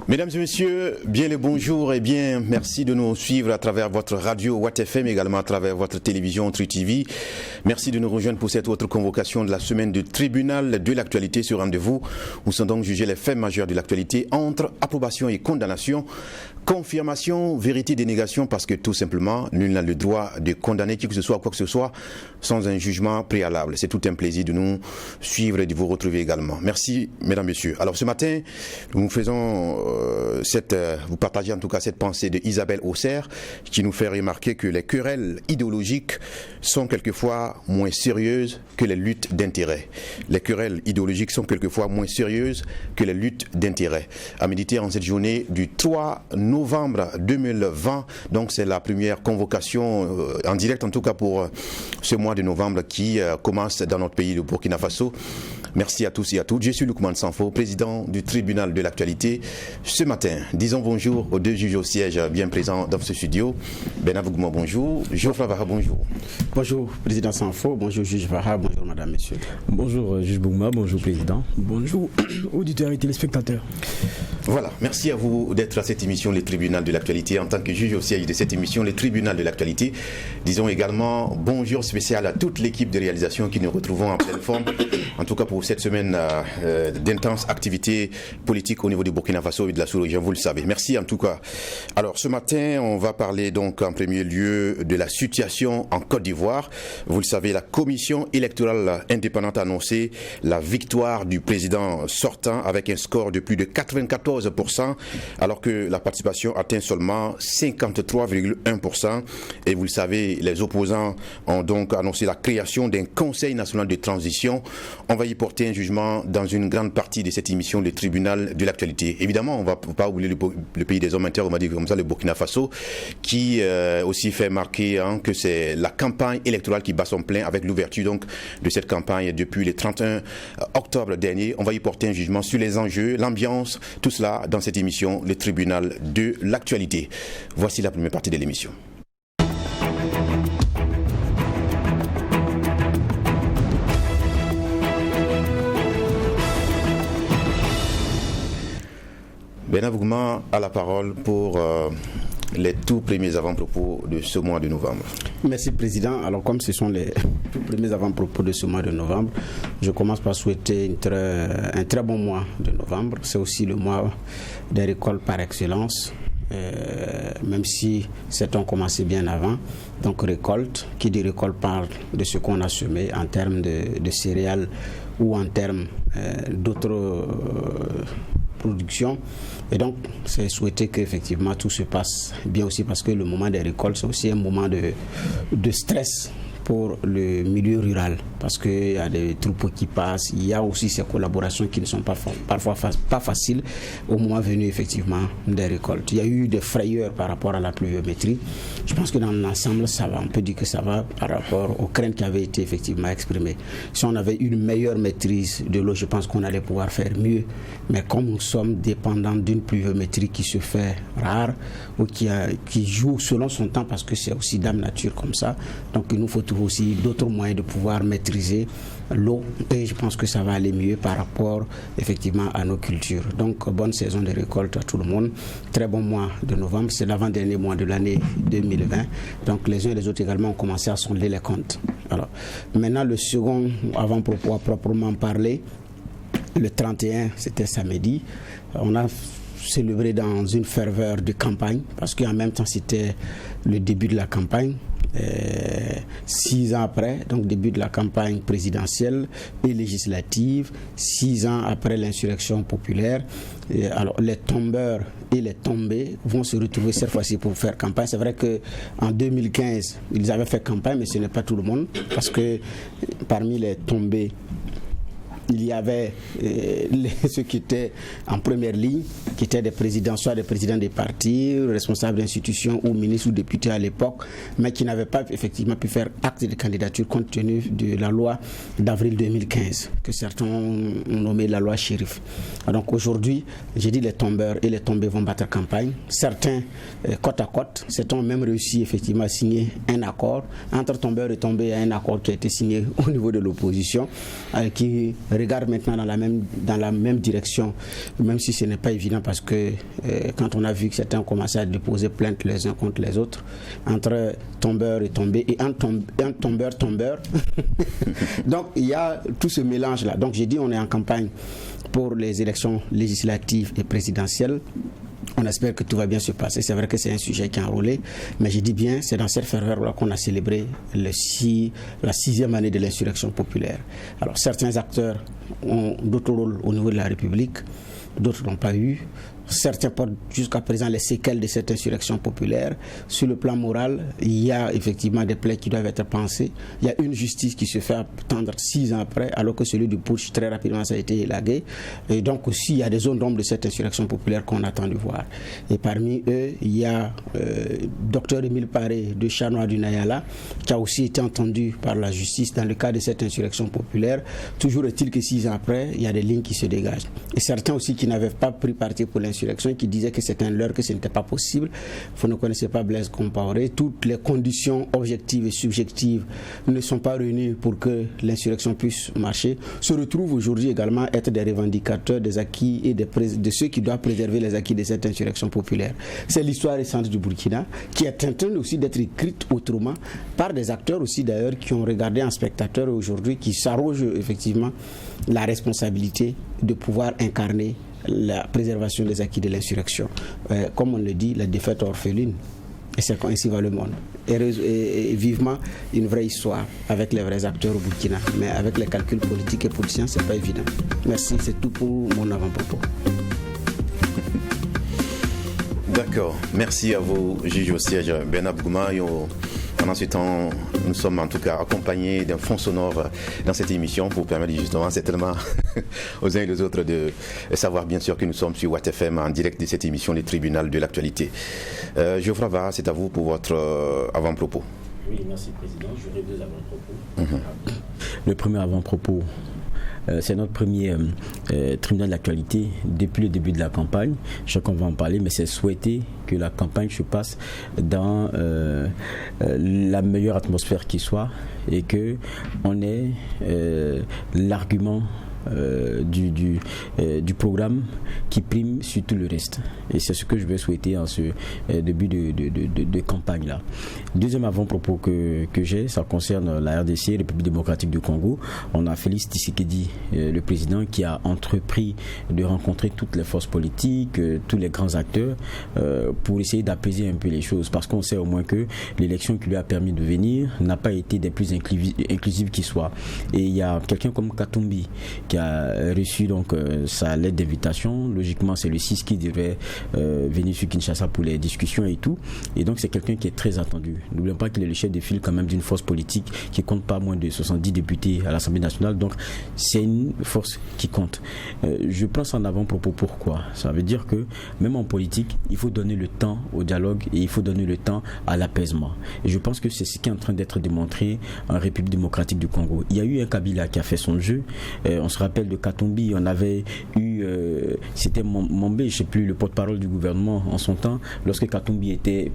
Mesdames et messieurs, bien le bonjour et bien merci de nous suivre à travers votre radio Watt FM, également à travers votre télévision Tri TV. Merci de nous rejoindre pour cette autre convocation de la semaine du tribunal de l'actualité. Sur rendez-vous où sont donc jugés les faits majeurs de l'actualité entre approbation et condamnation, confirmation, vérité, dénégation, parce que tout simplement, nul n'a le droit de condamner qui que ce soit ou quoi que ce soit sans un jugement préalable. C'est tout un plaisir de nous suivre et de vous retrouver également. Merci, mesdames et messieurs. Alors ce matin, nous faisons vous partagez en tout cas cette pensée de Isabelle Auxerre qui nous fait remarquer que les querelles idéologiques sont quelquefois moins sérieuses que les luttes d'intérêt. Les querelles idéologiques sont quelquefois moins sérieuses que les luttes d'intérêt. À méditer en cette journée du 3 novembre 2020, donc c'est la première convocation en direct en tout cas pour ce mois de novembre qui commence dans notre pays, le Burkina Faso. Merci à tous et à toutes. Je suis Lukman Sanfo, président du tribunal de l'actualité. Ce matin, disons bonjour aux deux juges au siège bien présents dans ce studio. Benabou Gouma, bonjour. Geoffroy Vara, bonjour. Bonjour, président Sanfo. Bonjour, juge Vara. Bonjour, madame, messieurs. Bonjour, juge Bougma. Bonjour, président. Bonjour, auditeurs et téléspectateurs. Voilà, merci à vous d'être à cette émission, le tribunal de l'actualité. En tant que juge au siège de cette émission, le tribunal de l'actualité, disons également bonjour spécial à toute l'équipe de réalisation qui nous retrouvons en pleine forme. En tout cas pour cette semaine d'intenses activités politiques au niveau du Burkina Faso et de la sous-région, vous le savez. Merci en tout cas. Alors ce matin, on va parler donc en premier lieu de la situation en Côte d'Ivoire. Vous le savez, la commission électorale indépendante a annoncé la victoire du président sortant avec un score de plus de 94%, alors que la participation atteint seulement 53,1%. Et vous le savez, les opposants ont donc annoncé la création d'un conseil national de transition. On va y porter un jugement dans une grande partie de cette émission, le tribunal de l'actualité. Évidemment, on ne va pas oublier le pays des hommes intègres, on va dire comme ça, le Burkina Faso, qui aussi fait marquer que c'est la campagne électorale qui bat son plein avec l'ouverture donc de cette campagne depuis le 31 octobre dernier. On va y porter un jugement sur les enjeux, l'ambiance, tout cela dans cette émission, le tribunal de l'actualité. Voici la première partie de l'émission. Benabou Gouma a la parole pour les tout premiers avant-propos de ce mois de novembre. Merci, président. Alors, comme ce sont les tout premiers avant-propos de ce mois de novembre, je commence par souhaiter un très bon mois de novembre. C'est aussi le mois des récoltes par excellence, même si certains ont commencé bien avant. Donc, récolte, qui dit récolte parle de ce qu'on a semé en termes de céréales ou en termes d'autres production. Et donc, c'est souhaiter qu'effectivement tout se passe bien aussi, parce que le moment des récoltes, c'est aussi un moment de stress pour le milieu rural, parce qu'il y a des troupeaux qui passent, il y a aussi ces collaborations qui ne sont parfois pas faciles au moment venu effectivement des récoltes. Il y a eu des frayeurs par rapport à la pluviométrie. Je pense que dans l'ensemble, ça va, on peut dire que ça va par rapport aux craintes qui avaient été effectivement exprimées. Si on avait une meilleure maîtrise de l'eau, je pense qu'on allait pouvoir faire mieux. Mais comme nous sommes dépendants d'une pluviométrie qui se fait rare ou qui joue selon son temps, parce que c'est aussi dame nature comme ça, donc il nous faut trouver aussi d'autres moyens de pouvoir maîtriser l'eau, et je pense que ça va aller mieux par rapport effectivement à nos cultures. Donc bonne saison de récolte à tout le monde, très bon mois de novembre, c'est l'avant-dernier mois de l'année 2020, donc les uns et les autres également ont commencé à sonder les comptes. Alors maintenant le second avant-propos à proprement parler, le 31, c'était samedi, on a célébré dans une ferveur de campagne, parce qu'en même temps c'était le début de la campagne. 6 ans après, donc début de la campagne présidentielle et législative, 6 ans après l'insurrection populaire, alors les tombeurs et les tombés vont se retrouver cette fois-ci pour faire campagne. C'est vrai qu'en 2015, ils avaient fait campagne, mais ce n'est pas tout le monde, parce que parmi les tombés, il y avait ceux qui étaient en première ligne, qui étaient des présidents, soit des présidents des partis, responsables d'institutions ou ministres ou députés à l'époque, mais qui n'avaient pas effectivement pu faire acte de candidature compte tenu de la loi d'avril 2015, que certains ont nommé la loi Chérif. Donc aujourd'hui, j'ai dit les tombeurs et les tombés vont battre campagne. Certains, côte à côte, certains ont même réussi effectivement à signer un accord. Entre tombeurs et tombés, il y a un accord qui a été signé au niveau de l'opposition, qui regarde maintenant dans la même direction, même si ce n'est pas évident parce que quand on a vu que certains commençaient à déposer plainte les uns contre les autres, entre tombeur et tombé, et un tombeur. Donc il y a tout ce mélange-là. Donc j'ai dit on est en campagne pour les élections législatives et présidentielles. On espère que tout va bien se passer. C'est vrai que c'est un sujet qui est enrôlé, mais je dis bien, c'est dans cette ferveur-là qu'on a célébré la 6e année de l'insurrection populaire. Alors certains acteurs ont d'autres rôles au niveau de la République, d'autres n'ont pas eu. Certains portent jusqu'à présent les séquelles de cette insurrection populaire. Sur le plan moral, il y a effectivement des plaies qui doivent être pensées. Il y a une justice qui se fait attendre 6 ans après, alors que celui du putsch, très rapidement, ça a été élagué. Et donc aussi, il y a des zones d'ombre de cette insurrection populaire qu'on attend de voir. Et parmi eux, il y a Dr Émile Paré de Chanois du Nayala, qui a aussi été entendu par la justice dans le cadre de cette insurrection populaire. Toujours est-il que 6 ans après, il y a des lignes qui se dégagent. Et certains aussi qui n'avaient pas pris parti pour l'insurrection, qui disait que c'était un leurre, que ce n'était pas possible. Vous ne connaissez pas Blaise Compaoré. Toutes les conditions objectives et subjectives ne sont pas réunies pour que l'insurrection puisse marcher. Se retrouvent aujourd'hui également être des revendicateurs des acquis et de ceux qui doivent préserver les acquis de cette insurrection populaire. C'est l'histoire récente du Burkina qui est en train aussi d'être écrite autrement par des acteurs aussi d'ailleurs qui ont regardé en spectateur aujourd'hui, qui s'arrogent effectivement la responsabilité de pouvoir incarner la préservation des acquis de l'insurrection. Comme on le dit, la défaite orpheline, et c'est ainsi va le monde. Et vivement une vraie histoire avec les vrais acteurs au Burkina. Mais avec les calculs politiques et politiciens, c'est pas évident. Merci, c'est tout pour mon avant-propos. D'accord, merci à vous, juge au siège Bernard Bougma. Pendant ce temps, nous sommes en tout cas accompagnés d'un fond sonore dans cette émission pour permettre justement certainement aux uns et aux autres de savoir bien sûr que nous sommes sur Watt FM en direct de cette émission du tribunal de l'actualité. Geoffroy Vara, c'est à vous pour votre avant-propos. Oui, merci Président. J'aurai 2 avant-propos. Le premier avant-propos, c'est notre premier tribunal de l'actualité depuis le début de la campagne. Chacun va en parler, mais c'est souhaiter que la campagne se passe dans la meilleure atmosphère qui soit et que on ait l'argument du programme qui prime sur tout le reste. Et c'est ce que je vais souhaiter en ce début de campagne-là. Deuxième avant-propos que j'ai, ça concerne la RDC, République démocratique du Congo. On a Félix Tshisekedi, le président, qui a entrepris de rencontrer toutes les forces politiques, tous les grands acteurs, pour essayer d'apaiser un peu les choses. Parce qu'on sait au moins que l'élection qui lui a permis de venir n'a pas été des plus inclusives qui soient. Et il y a quelqu'un comme Katumbi qui a reçu donc sa lettre d'invitation. Logiquement, c'est le 6 qui devrait venir sur Kinshasa pour les discussions et tout. Et donc, c'est quelqu'un qui est très attendu. N'oublions pas qu'il est le chef de file quand même d'une force politique qui compte pas moins de 70 députés à l'Assemblée nationale. Donc, c'est une force qui compte. Je prends ça en avant-propos. Pourquoi ? Ça veut dire que même en politique, il faut donner le temps au dialogue et il faut donner le temps à l'apaisement. Et je pense que c'est ce qui est en train d'être démontré en République démocratique du Congo. Il y a eu un Kabila qui a fait son jeu. On se rappelle de Katumbi, on avait eu, c'était Mombe, je ne sais plus, le porte-parole du gouvernement en son temps, lorsque Katumbi était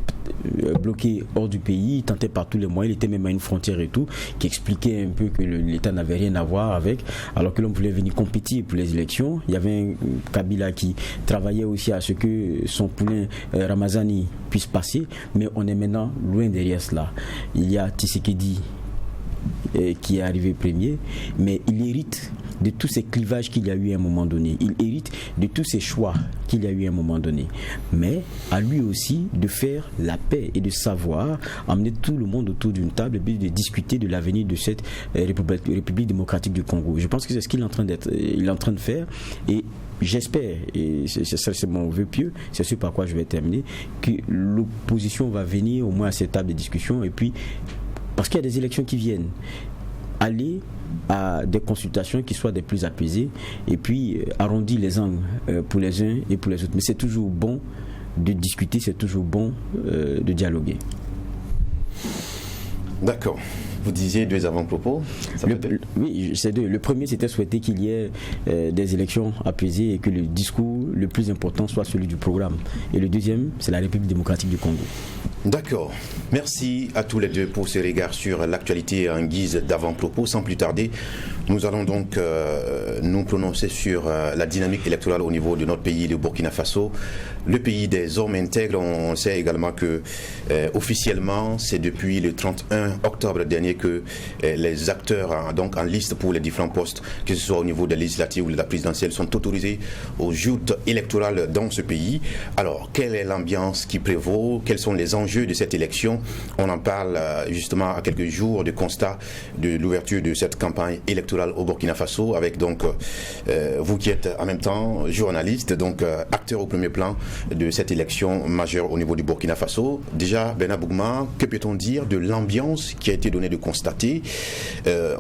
bloqué hors du pays, il tentait par tous les moyens, il était même à une frontière et tout, qui expliquait un peu que l'État n'avait rien à voir avec, alors que l'on voulait venir compétir pour les élections. Il y avait un Kabila qui travaillait aussi à ce que son poulain Ramazani puisse passer, mais on est maintenant loin derrière cela. Il y a Tshisekedi qui est arrivé premier, mais il hérite de tous ces clivages qu'il y a eu à un moment donné. Il hérite de tous ces choix qu'il y a eu à un moment donné. Mais à lui aussi de faire la paix et de savoir amener tout le monde autour d'une table et puis de discuter de l'avenir de cette République démocratique du Congo. Je pense que c'est ce qu'il est en train de faire. Et j'espère, et c'est mon vœu pieux, c'est ce par quoi je vais terminer, que l'opposition va venir au moins à cette table de discussion et puis parce qu'il y a des élections qui viennent, aller à des consultations qui soient des plus apaisées et puis arrondir les angles pour les uns et pour les autres. Mais c'est toujours bon de discuter, c'est toujours bon de dialoguer. D'accord. Vous disiez 2 avant-propos. Oui, c'est 2. Le premier, c'était souhaiter qu'il y ait des élections apaisées et que le discours le plus important soit celui du programme. Et le deuxième, c'est la République démocratique du Congo. D'accord. Merci à tous les deux pour ce regard sur l'actualité en guise d'avant-propos. Sans plus tarder, nous allons donc nous prononcer sur la dynamique électorale au niveau de notre pays, le Burkina Faso, le pays des hommes intègres. On sait également que officiellement, c'est depuis le 31 octobre dernier que les acteurs donc en liste pour les différents postes, que ce soit au niveau de la législative ou de la présidentielle, sont autorisés aux joutes électorales dans ce pays. Alors, quelle est l'ambiance qui prévaut? Quels sont les enjeux de cette élection? On en parle justement à quelques jours du constat de l'ouverture de cette campagne électorale au Burkina Faso, avec donc vous qui êtes en même temps journaliste, donc acteur au premier plan de cette élection majeure au niveau du Burkina Faso. Déjà, Bernard Bougma, que peut-on dire de l'ambiance qui a été donnée de constater?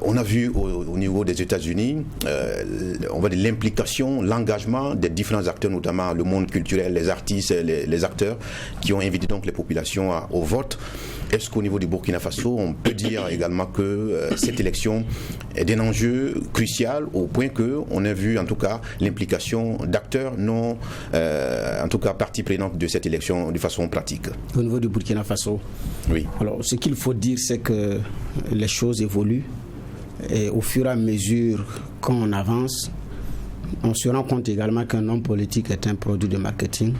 On a vu au niveau des États-Unis, on voit de l'implication, l'engagement des différents acteurs, notamment le monde culturel, les artistes, les acteurs, qui ont invité donc les populations au vote. Est-ce qu'au niveau du Burkina Faso, on peut dire également que cette élection est d'un enjeu crucial au point qu'on a vu en tout cas l'implication d'acteurs non, en tout cas partie prenante de cette élection de façon pratique? Au niveau du Burkina Faso, oui. Alors, ce qu'il faut dire, c'est que les choses évoluent et au fur et à mesure qu'on avance, on se rend compte également qu'un homme politique est un produit de marketing,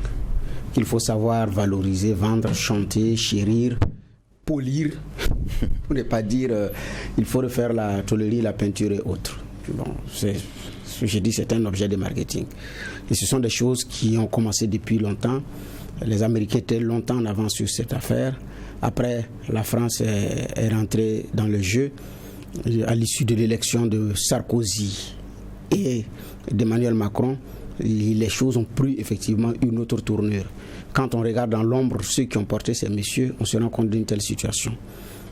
qu'il faut savoir valoriser, vendre, chanter, chérir, polir, pour ne pas dire il faut refaire la tôlerie, la peinture et autres. Bon, ce que j'ai dit, c'est un objet de marketing. Et ce sont des choses qui ont commencé depuis longtemps. Les Américains étaient longtemps en avance sur cette affaire. Après, la France est rentrée dans le jeu à l'issue de l'élection de Sarkozy et d'Emmanuel Macron. Les choses ont pris effectivement une autre tournure. Quand on regarde dans l'ombre ceux qui ont porté ces messieurs, on se rend compte d'une telle situation.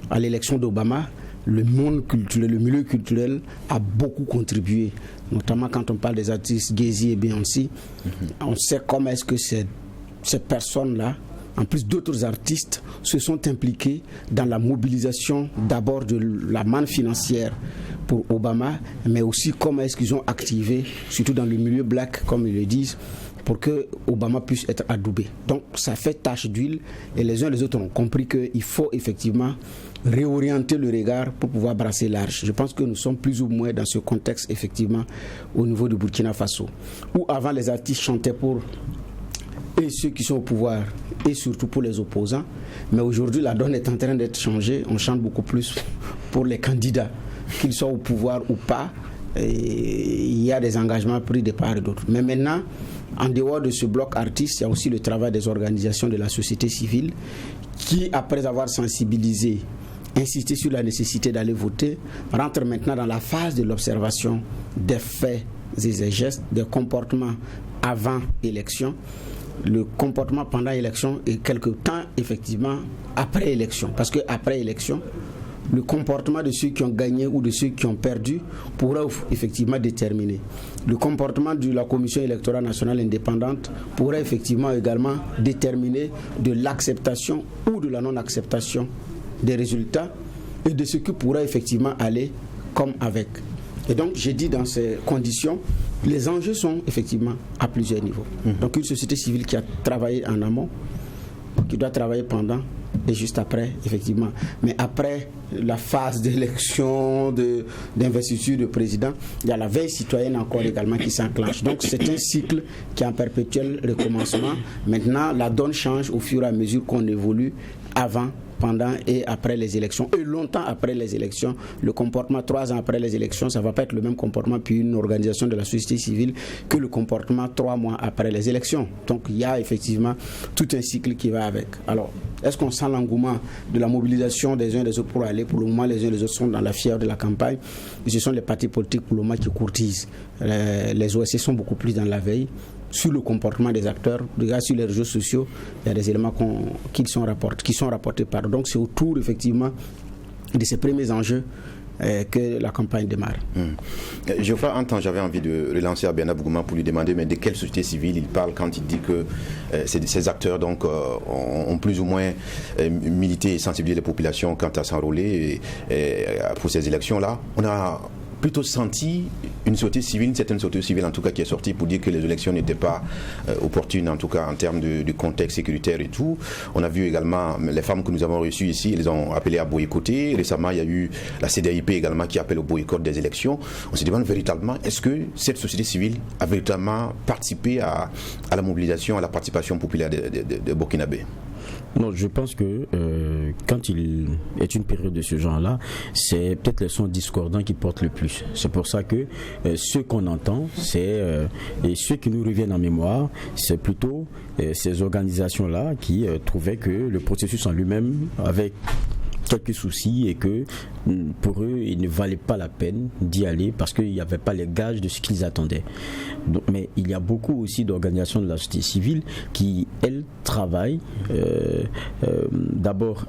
À l'élection d'Obama, le monde culturel, le milieu culturel a beaucoup contribué, notamment quand on parle des artistes Gezi et Beyoncé. On sait comment est-ce que ces personnes-là, en plus d'autres artistes, se sont impliqués dans la mobilisation d'abord de la manne financière pour Obama, mais aussi comment est-ce qu'ils ont activé, surtout dans le milieu black, comme ils le disent, pour que Obama puisse être adoubé. Donc ça fait tache d'huile et les uns et les autres ont compris qu'il faut effectivement réorienter le regard pour pouvoir brasser large. Je pense que nous sommes plus ou moins dans ce contexte effectivement au niveau du Burkina Faso, où avant les artistes chantaient pour et ceux qui sont au pouvoir et surtout pour les opposants, mais aujourd'hui la donne est en train d'être changée. On chante beaucoup plus pour les candidats, qu'ils soient au pouvoir ou pas. Et il y a des engagements pris de part et d'autre. Mais maintenant, en dehors de ce bloc artiste, il y a aussi le travail des organisations de la société civile qui, après avoir sensibilisé, insisté sur la nécessité d'aller voter, rentrent maintenant dans la phase de l'observation des faits et des gestes, des comportements avant élection, le comportement pendant élection et quelque temps effectivement après élection. Parce qu'après élection, le comportement de ceux qui ont gagné ou de ceux qui ont perdu pourra effectivement déterminer. Le comportement de la Commission électorale nationale indépendante pourra effectivement également déterminer de l'acceptation ou de la non-acceptation des résultats et de ce qui pourra effectivement aller comme avec. Et donc, j'ai dit dans ces conditions, les enjeux sont effectivement à plusieurs niveaux. Donc, une société civile qui a travaillé en amont, qui doit travailler pendant et juste après, effectivement. Mais après la phase d'élection, d'investiture de président, il y a la veille citoyenne encore également qui s'enclenche. Donc c'est un cycle qui est en perpétuel recommencement. Maintenant, la donne change au fur et à mesure qu'on évolue avant, pendant et après les élections. Et longtemps après les élections, le comportement 3 ans après les élections, ça ne va pas être le même comportement puis une organisation de la société civile que le comportement 3 mois après les élections. Donc il y a effectivement tout un cycle qui va avec. Alors, est-ce qu'on sent l'engouement de la mobilisation des uns et des autres pour aller? Pour le moment, les uns et les autres sont dans la fièvre de la campagne. Et ce sont les partis politiques pour le moment qui courtisent. Les OSC sont beaucoup plus dans la veille sur le comportement des acteurs. Regarde sur les réseaux sociaux, il y a des éléments qui sont rapportés. Donc c'est autour effectivement de ces premiers enjeux que la campagne démarre. Geoffroy, j'avais envie de relancer Abena Bougouma pour lui demander mais de quelle société civile il parle quand il dit que ces acteurs donc, ont plus ou moins milité et sensibilisé les populations quant à s'enrôler pour ces élections-là. On a plutôt senti une société civile, une certaine société civile en tout cas qui est sortie pour dire que les élections n'étaient pas opportunes en tout cas en termes de contexte sécuritaire et tout. On a vu également les femmes que nous avons reçues ici, elles ont appelé à boycotter. Récemment il y a eu la CDIP également qui appelle au boycott des élections. On se demande véritablement est-ce que cette société civile a véritablement participé à la mobilisation, à la participation populaire des Burkinabés? Non, je pense que quand il est une période de ce genre-là, c'est peut-être les sons discordants qui portent le plus. C'est pour ça que ce qu'on entend, et ceux qui nous reviennent en mémoire, c'est plutôt ces organisations-là qui trouvaient que le processus en lui-même avait quelques soucis et que pour eux il ne valait pas la peine d'y aller parce qu'il n'y avait pas les gages de ce qu'ils attendaient. Donc, mais il y a beaucoup aussi d'organisations de la société civile qui elles travaillent d'abord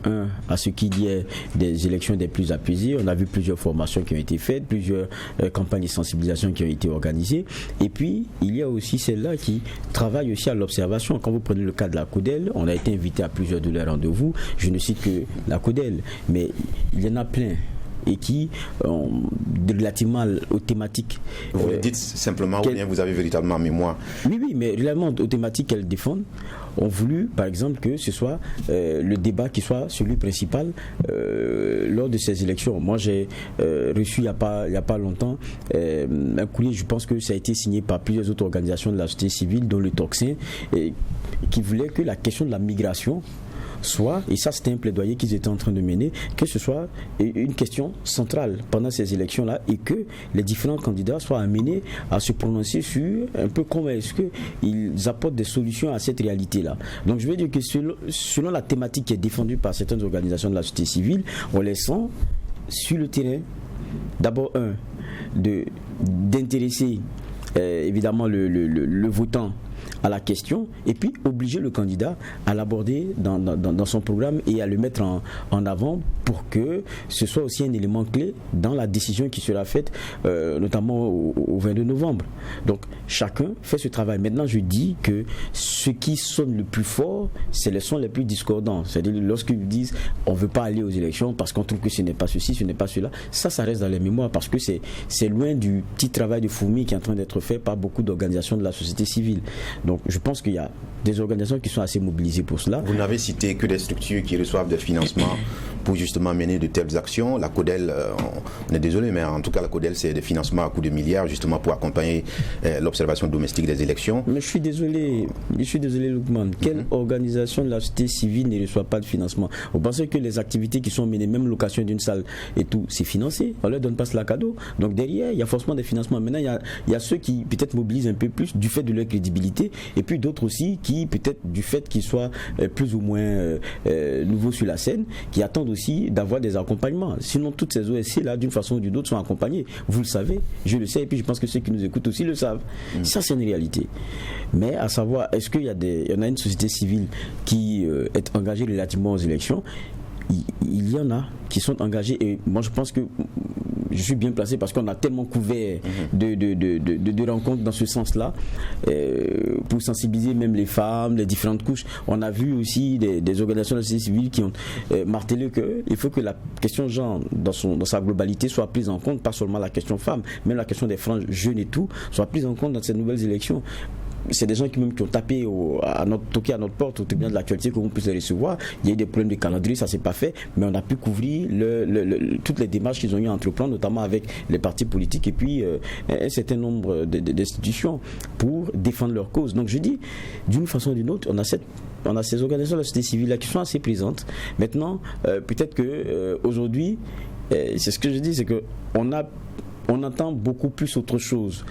à ce qu'il y ait des élections des plus apaisées. On a vu plusieurs formations qui ont été faites, plusieurs campagnes de sensibilisation qui ont été organisées, et puis il y a aussi celles-là qui travaillent aussi à l'observation. Quand vous prenez le cas de la CODEL, on a été invité à plusieurs de leurs rendez-vous, je ne cite que la CODEL, mais il y en a plein et qui, relativement aux thématiques... Vous le dites simplement ou bien vous avez véritablement en mémoire? Oui, mais relativement aux thématiques qu'elles défendent, ont voulu, par exemple, que ce soit le débat qui soit celui principal lors de ces élections. Moi, j'ai reçu il n'y a pas longtemps un courrier, je pense que ça a été signé par plusieurs autres organisations de la société civile, dont le Toxin, qui voulait que la question de la migration soit, et ça c'était un plaidoyer qu'ils étaient en train de mener, que ce soit une question centrale pendant ces élections-là et que les différents candidats soient amenés à se prononcer sur un peu comment est-ce qu'ils apportent des solutions à cette réalité-là. Donc je veux dire que selon la thématique qui est défendue par certaines organisations de la société civile, on les sent sur le terrain, d'abord d'intéresser évidemment le votant à la question et puis obliger le candidat à l'aborder dans son programme et à le mettre en avant pour que ce soit aussi un élément clé dans la décision qui sera faite notamment au 22 novembre. Donc chacun fait ce travail. Maintenant je dis que ce qui sonne le plus fort, c'est les sons les plus discordants. C'est-à-dire lorsqu'ils disent on ne veut pas aller aux élections parce qu'on trouve que ce n'est pas ceci, ce n'est pas cela, ça reste dans les mémoires parce que c'est loin du petit travail de fourmi qui est en train d'être fait par beaucoup d'organisations de la société civile. Donc je pense qu'il y a des organisations qui sont assez mobilisées pour cela. Vous n'avez cité que des structures qui reçoivent des financements pour justement mener de telles actions. La CODEL, on est désolé, mais en tout cas la CODEL c'est des financements à coût de milliards justement pour accompagner l'observation domestique des élections. Mais je suis désolé Loukman, quelle organisation de la société civile ne reçoit pas de financement? Vous pensez que les activités qui sont menées, même location d'une salle et tout, c'est financé? On ne leur donne pas cela cadeau. Donc derrière, il y a forcément des financements. Maintenant, il y a ceux qui peut-être mobilisent un peu plus du fait de leur crédibilité et puis d'autres aussi qui peut-être du fait qu'ils soient plus ou moins nouveaux sur la scène, qui attendent aussi d'avoir des accompagnements. Sinon toutes ces OSC là d'une façon ou d'une autre sont accompagnées. Vous le savez, je le sais et puis je pense que ceux qui nous écoutent aussi le savent. Ça c'est une réalité. Mais à savoir, est-ce qu'il y en a une société civile qui est engagée relativement aux élections? Il y en a qui sont engagés et moi je pense que je suis bien placé parce qu'on a tellement couvert de rencontres dans ce sens-là pour sensibiliser même les femmes, les différentes couches. On a vu aussi des organisations de la société civile qui ont martelé qu'il faut que la question genre dans sa globalité soit prise en compte, pas seulement la question femme, même la question des franges jeunes et tout, soit prise en compte dans ces nouvelles élections. C'est des gens qui ont tapé toqué à notre porte au tribunal de l'actualité qu'on puisse les recevoir. Il y a eu des problèmes de calendrier, ça s'est pas fait, mais on a pu couvrir toutes les démarches qu'ils ont eu à entreprendre, notamment avec les partis politiques et puis un certain nombre d'institutions pour défendre leur cause. Donc je dis, d'une façon ou d'une autre, on a ces organisations de la société civile là qui sont assez présentes. Maintenant, peut-être que aujourd'hui, c'est ce que je dis, c'est que on entend beaucoup plus autre chose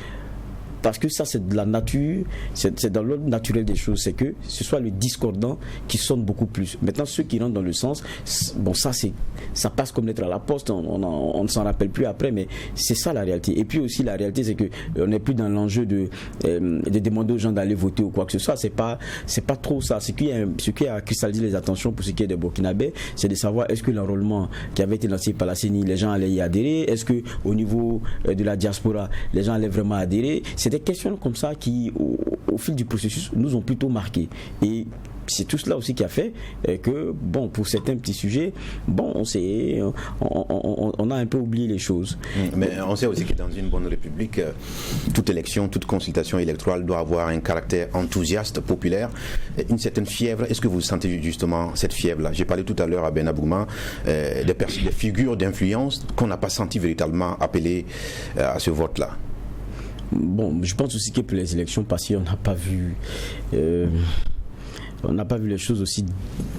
parce que ça c'est de la nature, c'est dans l'ordre naturel des choses, c'est que ce soit le discordant qui sonne beaucoup plus. Maintenant ceux qui rentrent dans le sens, bon ça passe comme lettre à la poste, on ne s'en rappelle plus après, mais c'est ça la réalité. Et puis aussi la réalité c'est que on n'est plus dans l'enjeu de demander aux gens d'aller voter ou quoi que ce soit, c'est pas trop ça. Ce qui a cristallisé les attentions pour ce qui est des Burkinabés, c'est de savoir est-ce que l'enrôlement qui avait été lancé par la CENI, les gens allaient y adhérer, est-ce que au niveau de la diaspora, les gens allaient vraiment adhérer. C'est des questions comme ça qui, au fil du processus, nous ont plutôt marqué. Et c'est tout cela aussi qui a fait que, bon, pour certains petits sujets, bon, on a un peu oublié les choses. Mais on sait aussi que dans une bonne république, toute élection, toute consultation électorale doit avoir un caractère enthousiaste, populaire, une certaine fièvre. Est-ce que vous sentez justement cette fièvre-là? J'ai parlé tout à l'heure à Ben Abouma des figures d'influence qu'on n'a pas senti véritablement appelées à ce vote-là. Bon, je pense aussi que pour les élections passées, on n'a pas vu... on n'a pas vu les choses aussi,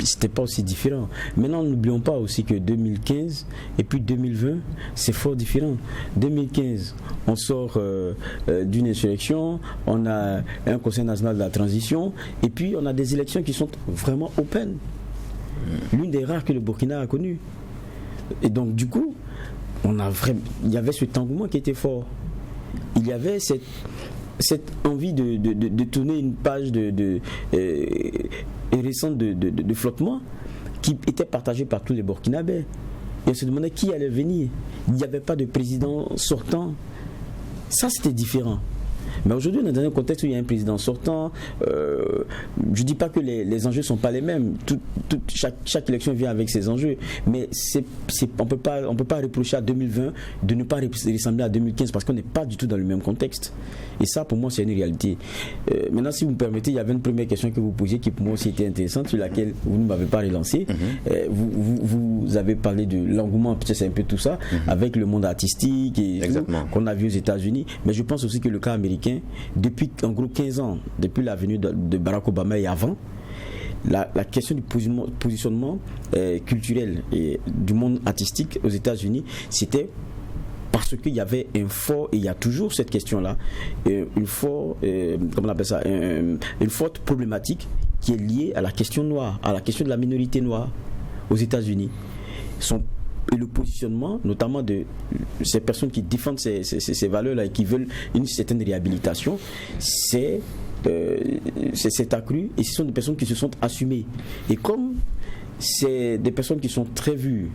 c'était pas aussi différent. Maintenant, n'oublions pas aussi que 2015 et puis 2020, c'est fort différent. 2015, on sort d'une insurrection, on a un Conseil national de la transition, et puis on a des élections qui sont vraiment open. L'une des rares que le Burkina a connues. Et donc, du coup, il y avait cet engouement qui était fort. Il y avait cette envie de tourner une page récente de flottement qui était partagée par tous les Burkinabés. Et on se demandait qui allait venir. Il n'y avait pas de président sortant. Ça, c'était différent. Mais aujourd'hui, on est dans un contexte où il y a un président sortant. Je ne dis pas que les enjeux ne sont pas les mêmes. Chaque élection vient avec ses enjeux. Mais on peut pas reprocher à 2020 de ne pas ressembler à 2015 parce qu'on n'est pas du tout dans le même contexte. Et ça, pour moi, c'est une réalité. Maintenant, si vous me permettez, il y avait une première question que vous posiez qui, pour moi, aussi était intéressante, sur laquelle vous ne m'avez pas relancé. Vous avez parlé de l'engouement, peut-être c'est un peu tout ça, avec le monde artistique et tout, qu'on a vu aux États-Unis. Mais je pense aussi que le cas américain, depuis en gros 15 ans, depuis la venue de Barack Obama et avant, la question du positionnement culturel et du monde artistique aux États-Unis, c'était parce qu'il y avait un fort, et il y a toujours cette question-là, une forte problématique qui est liée à la question noire, à la question de la minorité noire aux États-Unis. Et le positionnement, notamment de ces personnes qui défendent ces valeurs-là et qui veulent une certaine réhabilitation, c'est accru, et ce sont des personnes qui se sont assumées. Et comme c'est des personnes qui sont très vues,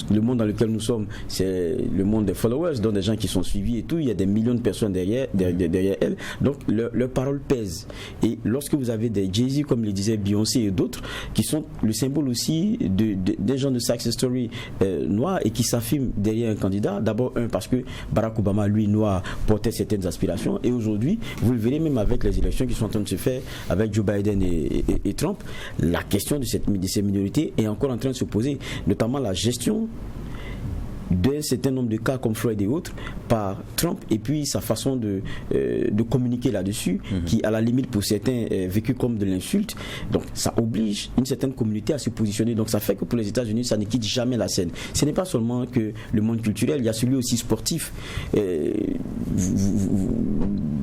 le monde dans lequel nous sommes, c'est le monde des followers, donc des gens qui sont suivis et tout, il y a des millions de personnes derrière elles, donc leur parole pèse. Et lorsque vous avez des Jay-Z, comme le disait Beyoncé et d'autres, qui sont le symbole aussi des gens de success story noirs et qui s'affirment derrière un candidat, d'abord parce que Barack Obama, lui, noir, portait certaines aspirations, et aujourd'hui, vous le verrez même avec les élections qui sont en train de se faire avec Joe Biden et Trump, la question de ces minorités est encore en train de se poser, notamment la gestion d'un certain nombre de cas comme Floyd et autres par Trump, et puis sa façon de communiquer là-dessus, qui à la limite pour certains est vécu comme de l'insulte. Donc ça oblige une certaine communauté à se positionner. Donc ça fait que pour les États-Unis, ça ne quitte jamais la scène. Ce n'est pas seulement que le monde culturel, il y a celui aussi sportif.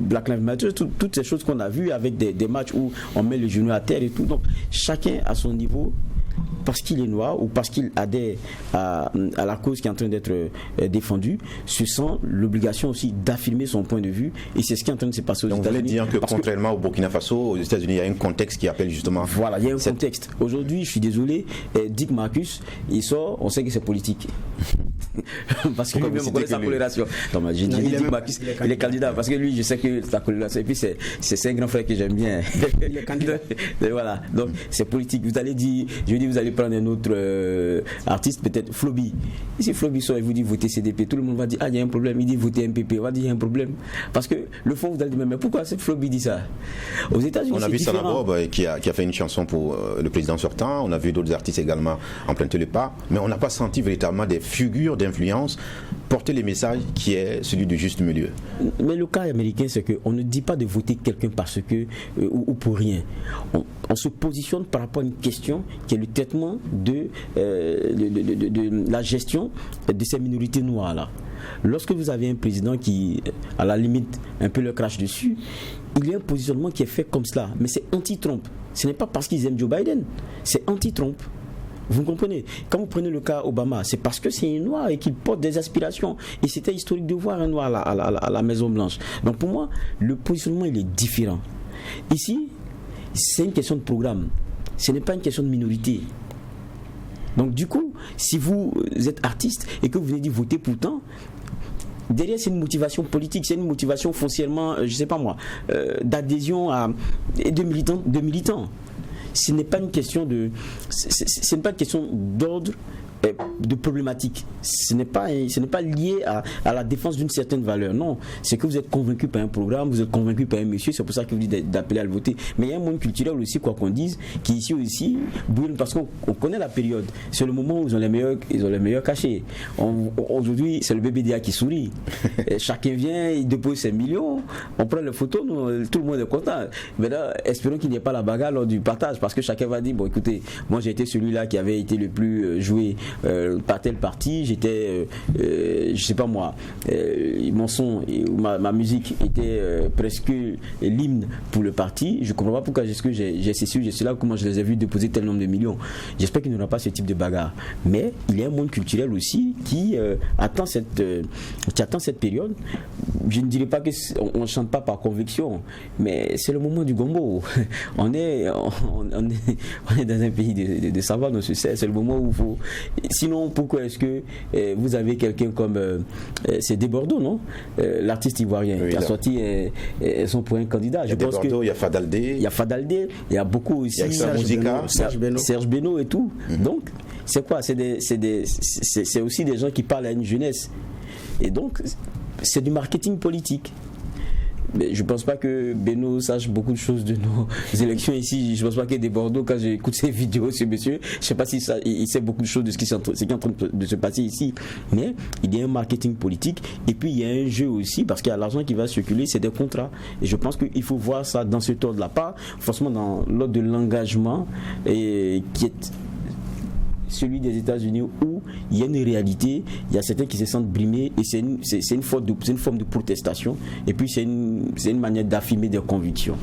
Black Lives Matter, toutes ces choses qu'on a vues avec des matchs où on met le genou à terre et tout. Donc chacun à son niveau, parce qu'il est noir ou parce qu'il adhère à la cause qui est en train d'être défendue, se sent l'obligation aussi d'affirmer son point de vue, et c'est ce qui est en train de se passer aux États-Unis. Donc vous voulez dire que contrairement au Burkina Faso, aux États-Unis, il y a un contexte qui appelle justement... Voilà, il y a un contexte. Aujourd'hui, je suis désolé, Dick Marcus, il sort, on sait que c'est politique. Parce que lui-même, on connaît sa coloration. J'ai dit Dick Marcus, il est candidat, parce que lui, je sais que sa coloration, et puis c'est un grand frère que j'aime bien. Il est candidat. Voilà, donc c'est politique. Vous allez dire, je dis, vous allez prendre un autre artiste, peut-être Floby. Et si Floby sort et vous dit votez CDP, tout le monde va dire, ah, il y a un problème. Il dit votez MPP, on va dire il y a un problème. Parce que le fond, vous allez dire, mais pourquoi cette Floby dit ça? Aux États-Unis, on a vu Sarah Bob qui a fait une chanson pour le président sortant, on a vu d'autres artistes également emprunter le pas, mais on n'a pas senti véritablement des figures d'influence porter le message qui est celui du juste milieu. Mais le cas américain, c'est qu'on ne dit pas de voter quelqu'un parce que ou pour rien. On se positionne par rapport à une question qui est le traitement de la gestion de ces minorités noires-là. Lorsque vous avez un président qui, à la limite, un peu le crache dessus, il y a un positionnement qui est fait comme cela. Mais c'est anti-Trump. Ce n'est pas parce qu'ils aiment Joe Biden, c'est anti-Trump. Vous comprenez? Quand vous prenez le cas Obama, c'est parce que c'est un noir et qu'il porte des aspirations. Et c'était historique de voir un noir à la Maison Blanche. Donc pour moi, le positionnement, il est différent. Ici, c'est une question de programme. Ce n'est pas une question de minorité. Donc du coup, si vous êtes artiste et que vous venez dire voter pour tant, derrière c'est une motivation politique, c'est une motivation foncièrement, je sais pas moi, d'adhésion de militants. Ce n'est pas une question d'ordre, de problématique. Ce n'est pas lié à la défense d'une certaine valeur. Non, c'est que vous êtes convaincu par un programme, vous êtes convaincu par un monsieur, c'est pour ça que vous dites d'appeler à le voter. Mais il y a un monde culturel aussi, quoi qu'on dise, qui ici aussi bouillonne parce qu'on connaît la période. C'est le moment où ils ont les meilleurs cachets. Aujourd'hui, c'est le BBDA qui sourit. Chacun vient, il dépose ses millions, on prend les photos, tout le monde est content. Maintenant, espérons qu'il n'y ait pas la bagarre lors du partage, parce que chacun va dire, bon écoutez, moi j'ai été celui-là qui avait été le plus joué par tel parti, j'étais je sais pas moi, mon son, ma musique était presque l'hymne pour le parti. Je comprends pas pourquoi j'ai ceci, j'ai cela, comment je les ai vus déposer tel nombre de millions. J'espère qu'il n'y aura pas ce type de bagarre, mais il y a un monde culturel aussi qui attend cette période. Je ne dirais pas qu'on ne chante pas par conviction, mais c'est le moment du gombo. On est dans un pays de savane, c'est le moment où il faut. Sinon, pourquoi est-ce que vous avez quelqu'un comme c'est Desbordeaux, non, l'artiste ivoirien, qui a sorti son point candidat. Je pense que il y a Fadaldé. Il y a Fadaldé, il y a beaucoup aussi. Il y a Serge Beno et tout. Donc, c'est quoi? C'est aussi des gens qui parlent à une jeunesse. Et donc, c'est du marketing politique. Mais je ne pense pas que Beno sache beaucoup de choses de nos élections ici. Je ne pense pas que Desbordeaux, quand j'écoute ses vidéos, ce monsieur, je ne sais pas il sait beaucoup de choses de ce qui est en train de se passer ici. Mais il y a un marketing politique et puis il y a un jeu aussi, parce qu'il y a l'argent qui va circuler, c'est des contrats. Et je pense qu'il faut voir ça dans cet ordre-là, pas forcément dans l'ordre de l'engagement qui est celui des États-Unis, où il y a une réalité, il y a certains qui se sentent brimés et c'est une forme de protestation et puis c'est une manière d'affirmer des convictions.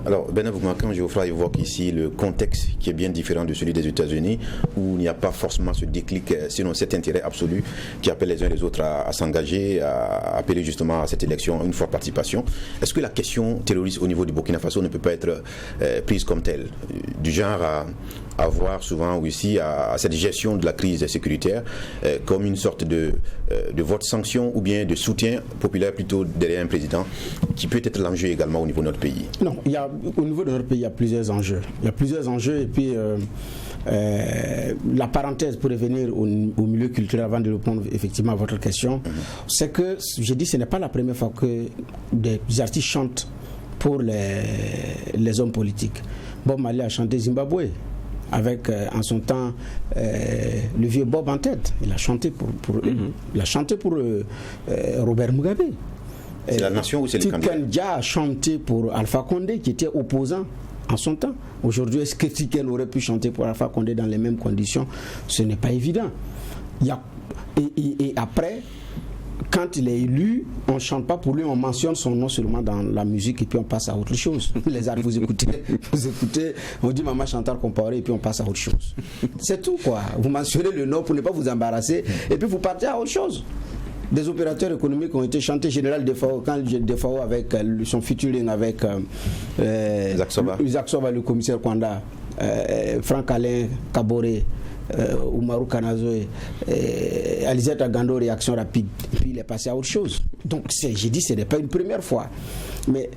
Alors Benabou, quand Geoffroy évoque ici le contexte qui est bien différent de celui des États-Unis, où il n'y a pas forcément ce déclic, sinon cet intérêt absolu qui appelle les uns les autres à s'engager, à appeler justement à cette élection une forte participation, est-ce que la question terroriste au niveau du Burkina Faso ne peut pas être prise comme telle, du genre à voir souvent aussi à cette gestion de la crise sécuritaire comme une sorte de vote sanction ou bien de soutien populaire plutôt derrière un président qui peut être l'enjeu également au niveau de notre pays? Non, au niveau de notre pays, il y a plusieurs enjeux. Il y a plusieurs enjeux et puis la parenthèse pour revenir au milieu culturel avant de répondre effectivement à votre question, c'est que j'ai dit ce n'est pas la première fois que des artistes chantent pour les hommes politiques. Bob Marley a chanté Zimbabwe avec en son temps le vieux Bob en tête. Il a chanté pour Robert Mugabe. C'est la nation ou c'est les candidats? Tiken a chanté pour Alpha Condé qui était opposant en son temps. Aujourd'hui, est-ce que Tiken aurait pu chanter pour Alpha Condé dans les mêmes conditions? Ce n'est pas évident. Et après, quand il est élu, on ne chante pas pour lui, on mentionne son nom seulement dans la musique et puis on passe à autre chose. Les arts, vous écoutez, on dit Maman Chantal comparé et puis on passe à autre chose. C'est tout quoi. Vous mentionnez le nom pour ne pas vous embarrasser et puis vous partez à autre chose. Des opérateurs économiques ont été chantés, Général Defao, quand Defao avec son featuring avec Isaac Soba, le commissaire Kwanda, Franck Alain Kaboré, Oumarou Kanazoe, Alizette Gando, réaction rapide, puis il est passé à autre chose. Donc j'ai dit ce n'est pas une première fois, mais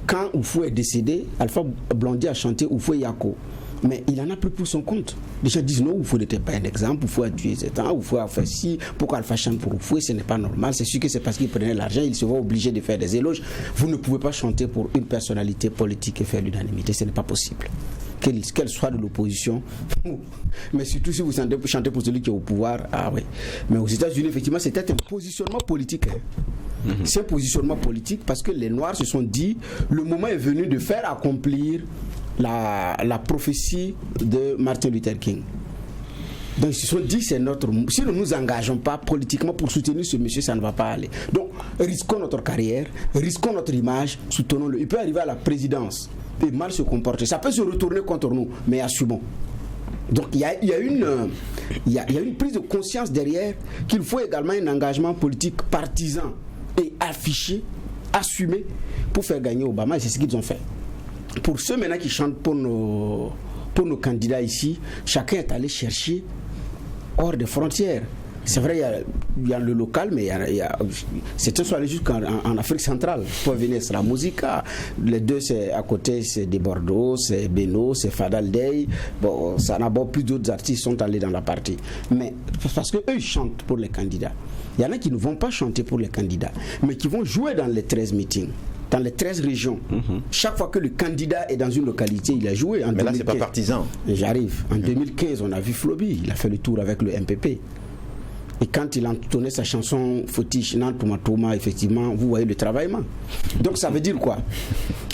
quand Oufou est décédé, Alpha Blondy a chanté Oufou Yako, mais il en a pris pour son compte. Les gens disent non, Oufou n'était pas un exemple, Oufou a tué cet temps, Oufou a fait ci, pourquoi Alpha chante pour Oufou, ce n'est pas normal, c'est sûr que c'est parce qu'il prenait l'argent, il se voit obligé de faire des éloges. Vous ne pouvez pas chanter pour une personnalité politique et faire l'unanimité, ce n'est pas possible. qu'elle soit de l'opposition, mais surtout si vous chantez pour celui qui est au pouvoir, ah oui. Mais aux États-Unis, effectivement, c'était un positionnement politique. C'est un positionnement politique parce que les Noirs se sont dit, le moment est venu de faire accomplir la prophétie de Martin Luther King. Donc ils se sont dit, si nous ne nous engageons pas politiquement pour soutenir ce monsieur, ça ne va pas aller. Donc risquons notre carrière, risquons notre image, soutenons-le. Il peut arriver à la présidence et mal se comporter. Ça peut se retourner contre nous, mais assumons. Donc il y a une prise de conscience derrière qu'il faut également un engagement politique partisan et affiché, assumé pour faire gagner Obama, et c'est ce qu'ils ont fait. Pour ceux maintenant qui chantent pour nos candidats ici, chacun est allé chercher hors des frontières. C'est vrai, il y a le local, mais certains sont allés jusqu'en Afrique centrale pour venir sur la musique. Les deux, c'est à côté, c'est des Bordeaux, c'est Beno, c'est Fadal Dey. Bon, ça n'a pas plus d'autres artistes sont allés dans la partie. Mais parce qu'eux, ils chantent pour les candidats. Il y en a qui ne vont pas chanter pour les candidats, mais qui vont jouer dans les 13 meetings. Dans les 13 régions, chaque fois que le candidat est dans une localité, il a joué. Mais 2015, là, c'est pas partisan. J'arrive. En 2015, on a vu Floby. Il a fait le tour avec le MPP. Et quand il entonnait sa chanson Fotiche, Nantouma, effectivement, vous voyez le travaillement. Donc ça veut dire quoi?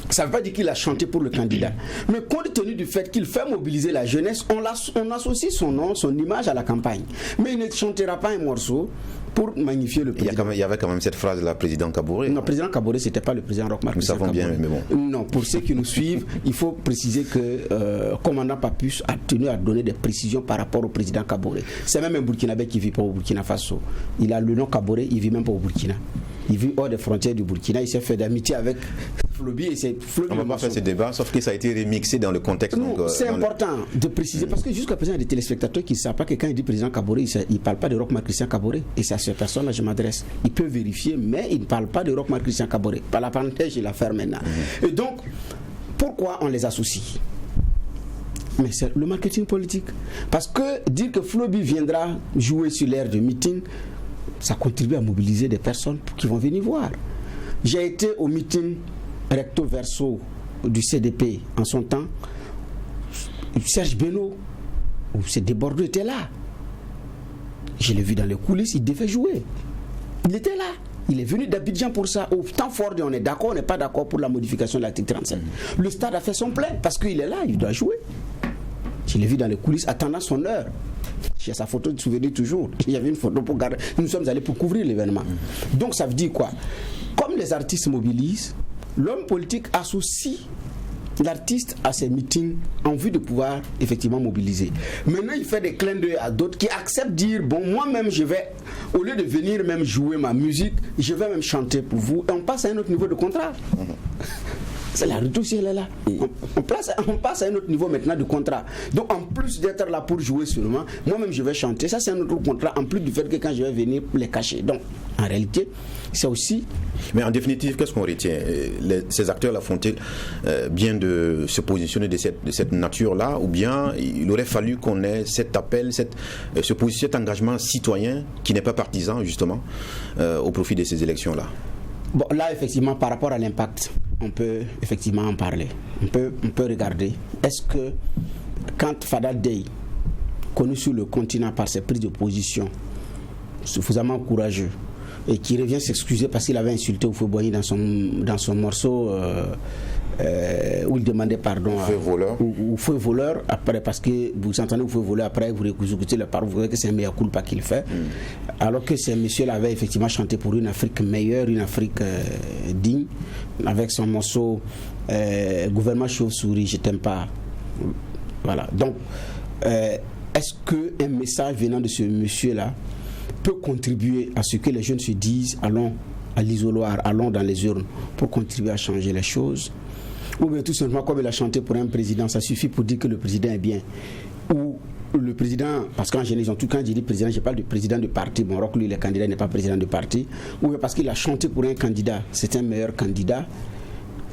Ça ne veut pas dire qu'il a chanté pour le candidat. Mais compte tenu du fait qu'il fait mobiliser la jeunesse, on associe son nom, son image à la campagne. Mais il ne chantera pas un morceau pour magnifier le président. Il y avait quand même cette phrase de la présidente Kaboré. Non, le président Kaboré, c'était pas le président Roch Marc Christian Kaboré. Nous savons bien, mais bon. Non, pour ceux qui nous suivent, il faut préciser que commandant Papus a tenu à donner des précisions par rapport au président Kaboré. C'est même un Burkinabé qui vit pas au Burkina Faso. Il a le nom Kaboré, il vit même pas au Burkina. Il vit hors des frontières du Burkina. Il s'est fait d'amitié avec Floby et c'est Floby. On va pas faire ce débat, sauf que ça a été remixé dans le contexte. Non, c'est important de préciser parce que jusqu'à présent, il y a des téléspectateurs qui ne savent pas que quand il dit président Kaboré, il ne parle pas de Roch Marc Christian Kaboré. Et c'est à cette personne-là que je m'adresse. Il peut vérifier, mais il ne parle pas de Roch Marc Christian Kaboré. Par la parenthèse, je la ferme maintenant. Et donc, pourquoi on les associe? Mais c'est le marketing politique. Parce que dire que Floby viendra jouer sur l'air de meeting, ça contribue à mobiliser des personnes qui vont venir voir. J'ai été au meeting recto verso du CDP en son temps. Serge Beno, c'est des Bordeaux, était là. Je l'ai vu dans les coulisses, il devait jouer. Il était là. Il est venu d'Abidjan pour ça. Au temps fort, on est d'accord, on n'est pas d'accord pour la modification de l'article 37. Le stade a fait son plein parce qu'il est là, il doit jouer. Je l'ai vu dans les coulisses, attendant son heure. J'ai sa photo de souvenir toujours. Il y avait une photo pour garder. Nous sommes allés pour couvrir l'événement. Donc ça veut dire quoi? Comme les artistes mobilisent, l'homme politique associe l'artiste à ses meetings en vue de pouvoir effectivement mobiliser. Maintenant, il fait des clins d'œil à d'autres qui acceptent de dire, bon, moi-même, je vais, au lieu de venir même jouer ma musique, je vais même chanter pour vous. Et on passe à un autre niveau de contrat. C'est la retouche, elle est là. On passe à un autre niveau maintenant de contrat. Donc en plus d'être là pour jouer seulement, moi-même je vais chanter. Ça c'est un autre contrat, en plus du fait que quand je vais venir les cacher. Donc en réalité, c'est aussi... Mais en définitive, qu'est-ce qu'on retient? Ces acteurs-là font-ils bien de se positionner de cette nature-là, ou bien il aurait fallu qu'on ait cet appel, cet engagement citoyen qui n'est pas partisan justement au profit de ces élections-là? Bon, là, effectivement, par rapport à l'impact, on peut effectivement en parler. On peut regarder. Est-ce que quand Fadal Dey, connu sur le continent par ses prises de position suffisamment courageux, et qui revient s'excuser parce qu'il avait insulté Oufoué-Boigny dans son morceau où il demandait pardon au feu voleur, après, parce que vous entendez au feu voleur, après vous écoutez le parole, vous voyez que c'est un meilleur culpa qu'il fait, alors que ces messieurs avait effectivement chanté pour une Afrique meilleure, une Afrique digne, avec son morceau gouvernement chauve-souris, je t'aime pas. Voilà. Donc est-ce qu'un message venant de ce monsieur-là peut contribuer à ce que les jeunes se disent, allons à l'isoloir, allons dans les urnes pour contribuer à changer les choses? Ou bien tout simplement comme il a chanté pour un président, ça suffit pour dire que le président est bien? Ou le président, parce qu'en général, quand je dis président, je parle de président de parti. Bon, Roch, lui, le candidat n'est pas président de parti. Ou bien parce qu'il a chanté pour un candidat, c'est un meilleur candidat.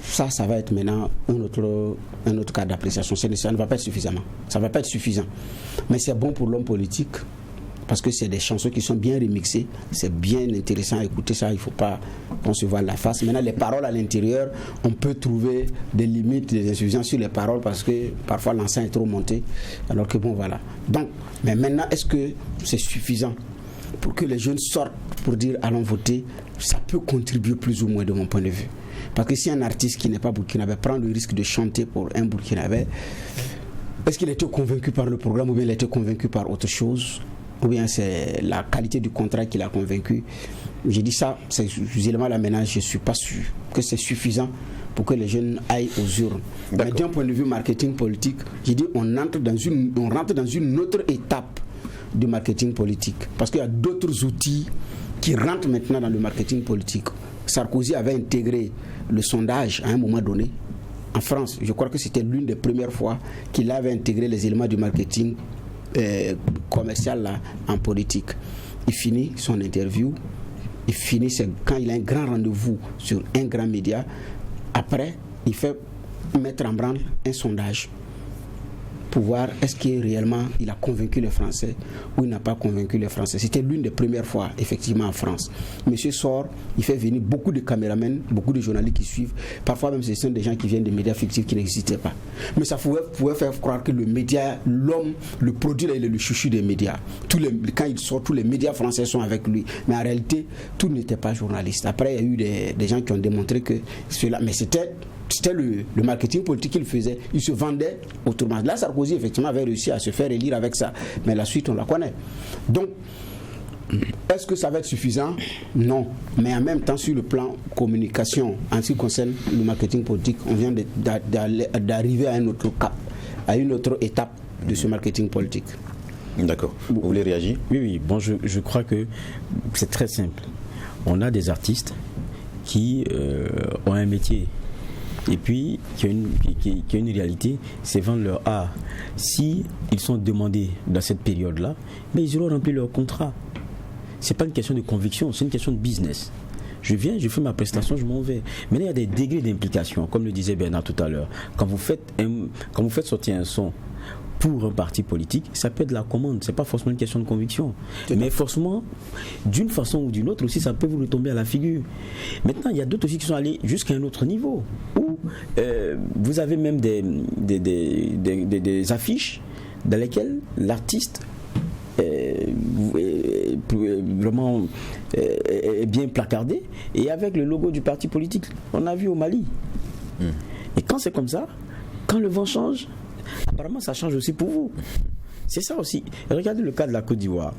Ça va être maintenant un autre cas d'appréciation. Ça ne va pas être suffisant. Ça ne va pas être suffisant. Mais c'est bon pour l'homme politique. parce que c'est des chansons qui sont bien remixées, c'est bien intéressant à écouter ça, il ne faut pas qu'on se voie la face. Maintenant, les paroles à l'intérieur, on peut trouver des limites, des insuffisances sur les paroles parce que parfois l'enceinte est trop montée, alors que bon, voilà. Donc, mais maintenant, est-ce que c'est suffisant pour que les jeunes sortent pour dire allons voter? Ça peut contribuer plus ou moins de mon point de vue. Parce que si un artiste qui n'est pas burkinabé prend le risque de chanter pour un burkinabé, est-ce qu'il a été convaincu par le programme ou bien il a été convaincu par autre chose? Ou bien c'est la qualité du contrat qui l'a convaincu? J'ai dit ça, c'est élément là maintenant, je ne suis pas sûr que c'est suffisant pour que les jeunes aillent aux urnes. Mais d'un point de vue marketing politique, j'ai dit on rentre dans une autre étape du marketing politique. Parce qu'il y a d'autres outils qui rentrent maintenant dans le marketing politique. Sarkozy avait intégré le sondage à un moment donné. En France, je crois que c'était l'une des premières fois qu'il avait intégré les éléments du marketing commercial là, en politique. Il finit son interview, c'est quand il a un grand rendez-vous sur un grand média. Après, il fait mettre en branle un sondage pour voir est-ce qu'il réellement il a convaincu les Français ou il n'a pas convaincu les Français. C'était l'une des premières fois effectivement en France. Monsieur sort, il fait venir beaucoup de caméramans, beaucoup de journalistes qui suivent. Parfois même ce sont des gens qui viennent des médias fictifs qui n'existaient pas. Mais ça pouvait faire croire que le média, l'homme, le produit là, il est le chouchou des médias. Quand il sort, tous les médias français sont avec lui. Mais en réalité, tout n'était pas journaliste. Après, il y a eu des gens qui ont démontré que cela, mais c'était le marketing politique qu'il faisait. Il se vendait autrement. Là, Sarkozy, effectivement, avait réussi à se faire élire avec ça. Mais la suite, on la connaît. Donc, est-ce que ça va être suffisant? Non. Mais en même temps, sur le plan communication, en ce qui concerne le marketing politique, on vient d'arriver à un autre cap, à une autre étape de ce marketing politique. D'accord. Vous voulez réagir? Oui. Bon, je crois que c'est très simple. On a des artistes qui ont un métier. Et puis, qui a une réalité, c'est vendre leur art. Si ils sont demandés dans cette période-là, mais ils auront rempli leur contrat. C'est pas une question de conviction, c'est une question de business. Je viens, je fais ma prestation, je m'en vais. Maintenant, il y a des degrés d'implication, comme le disait Bernard tout à l'heure. Quand vous faites sortir un son pour un parti politique, ça peut être de la commande, c'est pas forcément une question de conviction. Mais forcément, d'une façon ou d'une autre aussi, ça peut vous retomber à la figure. Maintenant, il y a d'autres aussi qui sont allés jusqu'à un autre niveau, où vous avez même des affiches dans lesquelles l'artiste vraiment est bien placardé et avec le logo du parti politique. On a vu au Mali. Et quand c'est comme ça, quand le vent change, apparemment ça change aussi pour vous. C'est ça aussi. Regardez le cas de la Côte d'Ivoire.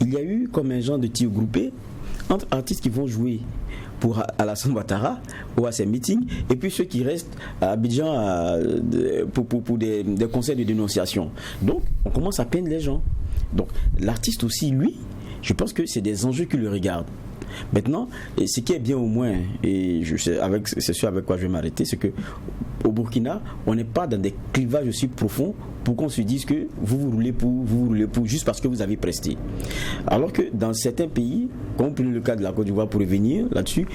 Il y a eu comme un genre de tir groupé entre artistes qui vont jouer pour Alassane Ouattara ou à ses meetings et puis ceux qui restent à Abidjan pour des conseils de dénonciation. Donc on commence à peindre les gens. Donc l'artiste aussi, lui, je pense que c'est des enjeux qui le regardent. Maintenant, et ce qui est bien au moins, et c'est sûr avec quoi je vais m'arrêter, c'est que au Burkina, on n'est pas dans des clivages aussi profonds pour qu'on se dise que vous roulez pour juste parce que vous avez presté. Alors que dans certains pays, comme prenez le cas de la Côte d'Ivoire pour revenir là-dessus,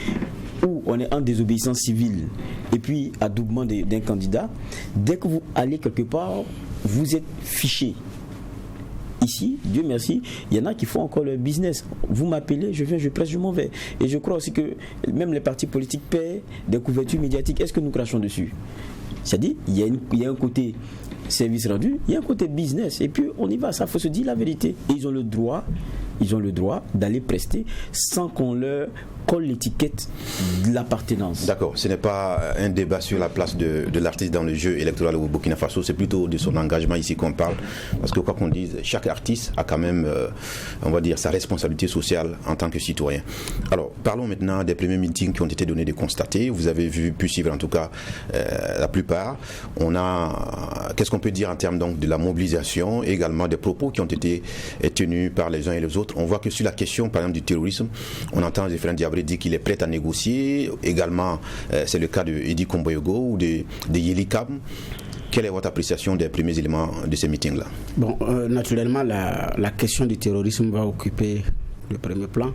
où on est en désobéissance civile et puis adoubement d'un candidat, dès que vous allez quelque part, vous êtes fiché. Ici, Dieu merci, il y en a qui font encore leur business. Vous m'appelez, je viens, je presse, je m'en vais. Et je crois aussi que même les partis politiques paient des couvertures médiatiques. Est-ce que nous crachons dessus? C'est-à-dire, il y a un côté service rendu, il y a un côté business. Et puis, on y va, ça faut se dire la vérité. Et ils ont le droit d'aller prester sans qu'on leur colle l'étiquette de l'appartenance. D'accord, ce n'est pas un débat sur la place de l'artiste dans le jeu électoral au Burkina Faso, c'est plutôt de son engagement ici qu'on parle, parce que quoi qu'on dise, chaque artiste a quand même, on va dire, sa responsabilité sociale en tant que citoyen. Alors, parlons maintenant des premiers meetings qui ont été donnés de constater. Vous avez pu suivre en tout cas la plupart. Qu'est-ce qu'on peut dire en termes donc de la mobilisation et également des propos qui ont été tenus par les uns et les autres. On voit que sur la question, par exemple, du terrorisme, on entend le référent Diabré dire qu'il est prêt à négocier. Également, c'est le cas de Edi Komboyogo ou de Yeli Kam. Quelle est votre appréciation des premiers éléments de ces meetings-là? Bon, naturellement, la question du terrorisme va occuper le premier plan.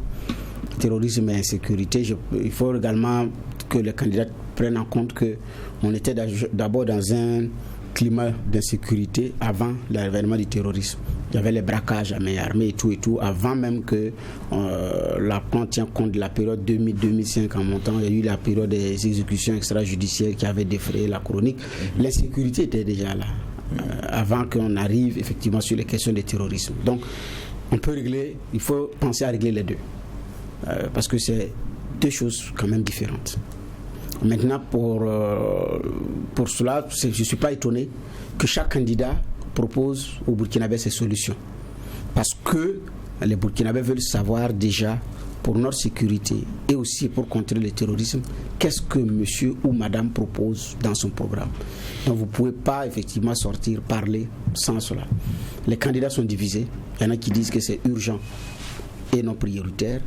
Terrorisme et insécurité. Il faut également que les candidats prennent en compte qu'on était d'abord dans un climat d'insécurité avant l'avènement du terrorisme. Il y avait les braquages à main armée et tout, avant même que la plan tient compte de la période 2000-2005 en montant. Il y a eu la période des exécutions extrajudiciaires qui avait défrayé la chronique. L'insécurité était déjà là, avant qu'on arrive effectivement sur les questions du terrorisme. Donc, il faut penser à régler les deux, parce que c'est deux choses quand même différentes. Maintenant, pour cela, je ne suis pas étonné que chaque candidat propose aux Burkinabés ses solutions. Parce que les Burkinabés veulent savoir déjà, pour notre sécurité et aussi pour contrer le terrorisme, qu'est-ce que monsieur ou madame propose dans son programme. Donc vous ne pouvez pas effectivement parler sans cela. Les candidats sont divisés. Il y en a qui disent que c'est urgent et non prioritaire.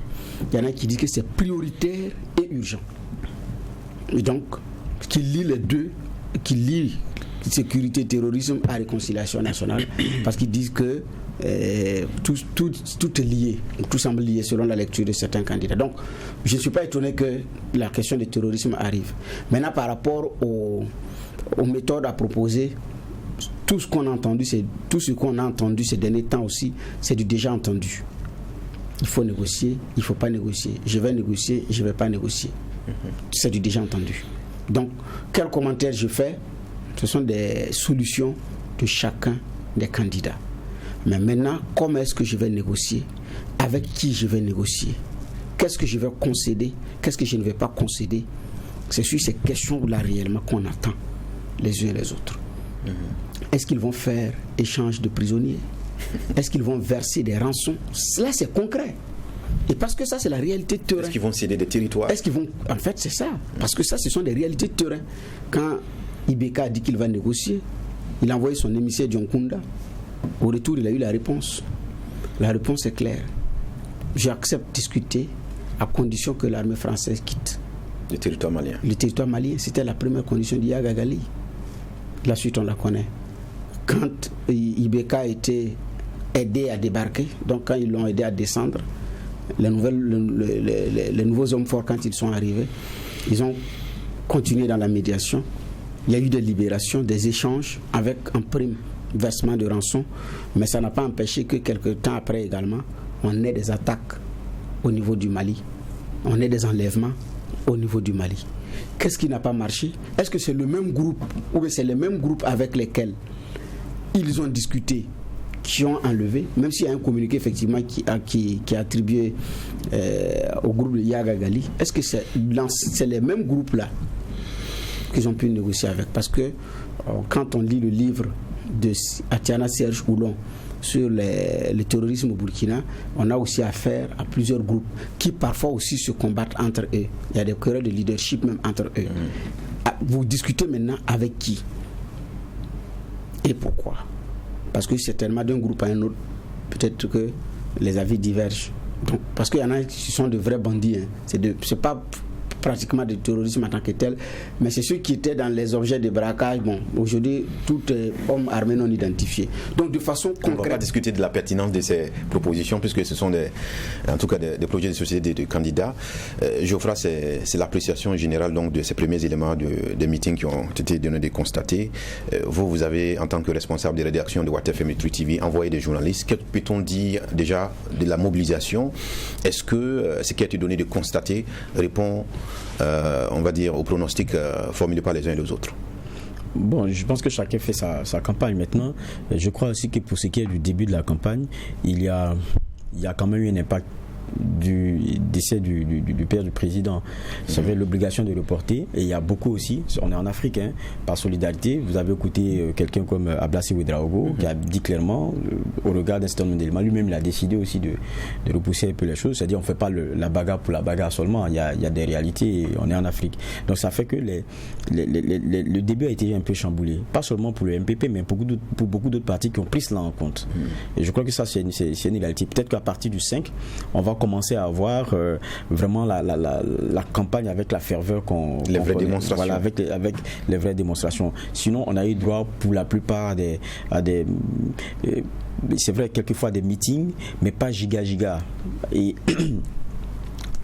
Il y en a qui disent que c'est prioritaire et urgent. Et donc, qui lie les deux, qui lie sécurité et terrorisme à réconciliation nationale, parce qu'ils disent que tout est lié, tout semble lié selon la lecture de certains candidats. Donc, je ne suis pas étonné que la question du terrorisme arrive. Maintenant, par rapport aux méthodes à proposer, tout ce qu'on a entendu ces derniers temps aussi, c'est du déjà entendu. Il faut négocier, il ne faut pas négocier. Je vais négocier, je ne vais pas négocier. C'est du déjà entendu. Donc, quels commentaires je fais? Ce sont des solutions de chacun des candidats. Mais maintenant, comment est-ce que je vais négocier? Avec qui je vais négocier? Qu'est-ce que je vais concéder? Qu'est-ce que je ne vais pas concéder? C'est sur ces questions-là réellement qu'on attend les uns et les autres. Est-ce qu'ils vont faire échange de prisonniers? Est-ce qu'ils vont verser des rançons? Là, c'est concret. Et parce que ça, c'est la réalité de terrain. Est-ce qu'ils vont céder des territoires? En fait, c'est ça. Parce que ça, ce sont des réalités de terrain. Quand Ibeka a dit qu'il va négocier, il a envoyé son émissaire Dionkunda. Au retour, il a eu la réponse. La réponse est claire. J'accepte de discuter à condition que l'armée française quitte le territoire malien. Le territoire malien, c'était la première condition d'Iyaga Gali. La suite, on la connaît. Quand Ibeka a été aidé à débarquer, donc quand ils l'ont aidé à descendre, les nouveaux hommes forts, quand ils sont arrivés, ils ont continué dans la médiation. Il y a eu des libérations, des échanges avec un prime versement de rançon, mais ça n'a pas empêché que quelques temps après également, on ait des attaques au niveau du Mali, on ait des enlèvements au niveau du Mali. Qu'est-ce qui n'a pas marché? Est-ce que c'est le même groupe ou c'est les mêmes groupes avec lesquels ils ont discuté qui ont enlevé, même s'il y a un communiqué effectivement qui est attribué au groupe de Yaga Gali, est-ce que c'est les mêmes groupes là qu'ils ont pu négocier avec? Parce que quand on lit le livre de Atiana Serge Oulon sur le terrorisme au Burkina, on a aussi affaire à plusieurs groupes qui parfois aussi se combattent entre eux. Il y a des querelles de leadership même entre eux. Vous discutez maintenant avec qui et pourquoi? Parce que certainement d'un groupe à un autre, peut-être que les avis divergent. Donc, parce qu'il y en a qui sont de vrais bandits. C'est pas pratiquement du terrorisme en tant que tel, mais c'est ceux qui étaient dans les objets de braquage. Bon, aujourd'hui, tout est homme armé non identifié. Donc, de façon concrète. On ne va pas discuter de la pertinence de ces propositions, puisque ce sont en tout cas des projets de société de candidats. Geoffroy, c'est l'appréciation générale donc, de ces premiers éléments des meetings qui ont été donnés de constater. Vous avez, en tant que responsable de rédaction de WattFM et True TV, envoyé des journalistes. Que peut-on dire déjà de la mobilisation? Est-ce que ce qui a été donné de constater répond on va dire, aux pronostics formulés par les uns et les autres? Bon, je pense que chacun fait sa campagne maintenant. Je crois aussi que pour ce qui est du début de la campagne, il y a quand même eu un impact du décès du père du président. Ça avait l'obligation de reporter, et il y a beaucoup aussi, on est en Afrique, par solidarité. Vous avez écouté quelqu'un comme Ablassi Ouedraogo qui a dit clairement, au regard d'un certain nombre d'éléments, lui-même il a décidé aussi de repousser un peu les choses, c'est-à-dire on ne fait pas la bagarre pour la bagarre seulement, il y a des réalités et on est en Afrique. Donc ça fait que le début a été un peu chamboulé, pas seulement pour le MPP, mais pour beaucoup d'autres partis qui ont pris cela en compte. Et je crois que ça c'est une égalité. Peut-être qu'à partir du 5, on va commencer à avoir vraiment la campagne avec la ferveur les vraies démonstrations. Voilà, avec les vraies démonstrations. Sinon, on a eu droit pour la plupart à des c'est vrai, quelquefois des meetings, mais pas giga. Et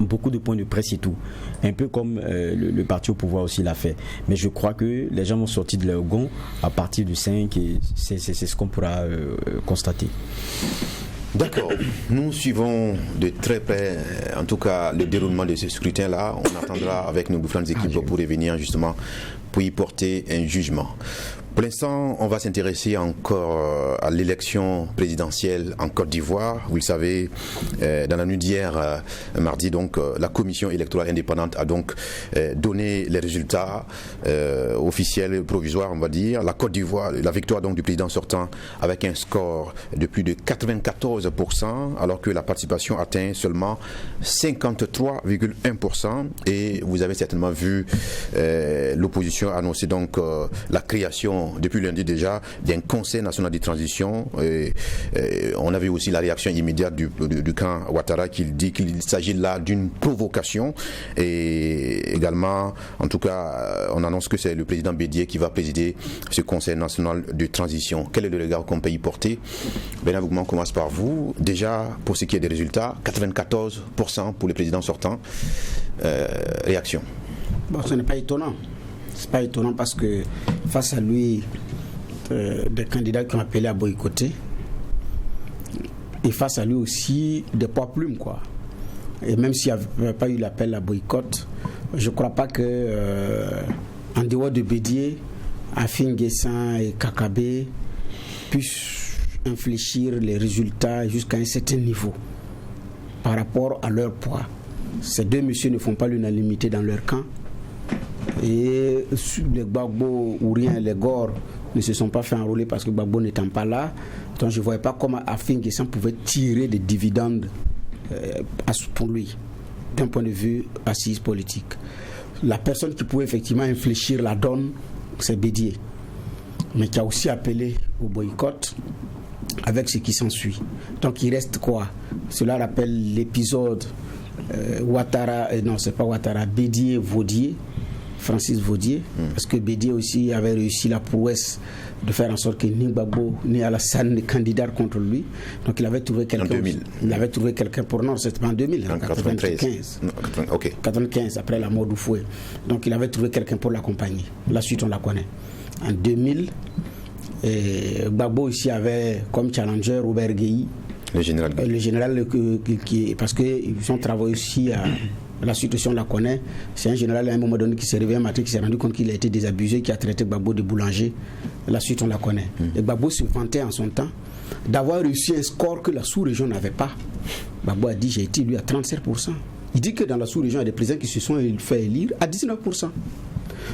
beaucoup de points de presse et tout. Un peu comme le parti au pouvoir aussi l'a fait. Mais je crois que les gens vont sortir de leur gond à partir du 5 et c'est ce qu'on pourra constater. D'accord. Nous suivons de très près, en tout cas, le déroulement de ce scrutin-là. On attendra avec nos différentes équipes pour revenir justement pour y porter un jugement. Pour l'instant, on va s'intéresser encore à l'élection présidentielle en Côte d'Ivoire. Vous le savez, dans la nuit d'hier, mardi, donc, la commission électorale indépendante a donc donné les résultats officiels, provisoires, on va dire. La Côte d'Ivoire, la victoire donc du président sortant avec un score de plus de 94%, alors que la participation atteint seulement 53,1%. Et vous avez certainement vu l'opposition annoncer donc la création depuis lundi déjà d'un conseil national de transition. On avait aussi la réaction immédiate du camp Ouattara qui dit qu'il s'agit là d'une provocation, et également en tout cas on annonce que c'est le président Bédié qui va présider ce conseil national de transition. Quel est le regard qu'on peut y porter? Bernard Boukman, on commence par vous. Déjà pour ce qui est des résultats, 94% pour le président sortant. Réaction? Bon, ce n'est pas étonnant. C'est pas étonnant parce que face à lui, des candidats qui ont appelé à boycotter, et face à lui aussi des poids plumes, quoi. Et même s'il n'y avait pas eu l'appel à boycott, je ne crois pas que en dehors de Bédié, Afin Guessin et Kakabé puissent infléchir les résultats jusqu'à un certain niveau par rapport à leur poids. Ces deux messieurs ne font pas l'unanimité dans leur camp. Et les Gbagbo ou rien, les Gor ne se sont pas fait enrôler parce que Gbagbo n'étant pas là. Donc je ne voyais pas comment Afin Guessin pouvait tirer des dividendes pour lui, d'un point de vue assise politique. La personne qui pouvait effectivement infléchir la donne, c'est Bédié, mais qui a aussi appelé au boycott avec ce qui s'ensuit. Donc il reste quoi? Cela rappelle l'épisode Ouattara, non c'est pas Ouattara, Bédié-Vaudier, Francis Vaudier, parce que Bédié aussi avait réussi la prouesse de faire en sorte que ni Gbagbo ni Alassane ne candidatent contre lui. Donc il avait trouvé quelqu'un. En 2000. Il avait trouvé quelqu'un pour non, c'était pas en 2000, en 95. Okay. 95 après la mort d'Oufoué. Donc il avait trouvé quelqu'un pour l'accompagner. La suite on la connaît. En 2000, Gbagbo ici avait comme challenger Robert Guéhi. Le général qui parce qu'ils ont travaillé aussi à la suite aussi on la connaît. C'est un général à un moment donné qui s'est réveillé un matin, qui s'est rendu compte qu'il a été désabusé, qui a traité Gbagbo de boulanger. La suite on la connaît. Et Gbagbo se vantait en son temps d'avoir réussi un score que la sous-région n'avait pas. Gbagbo a dit j'ai été élu à 37%. Il dit que dans la sous-région il y a des présidents qui se sont fait élire à 19%.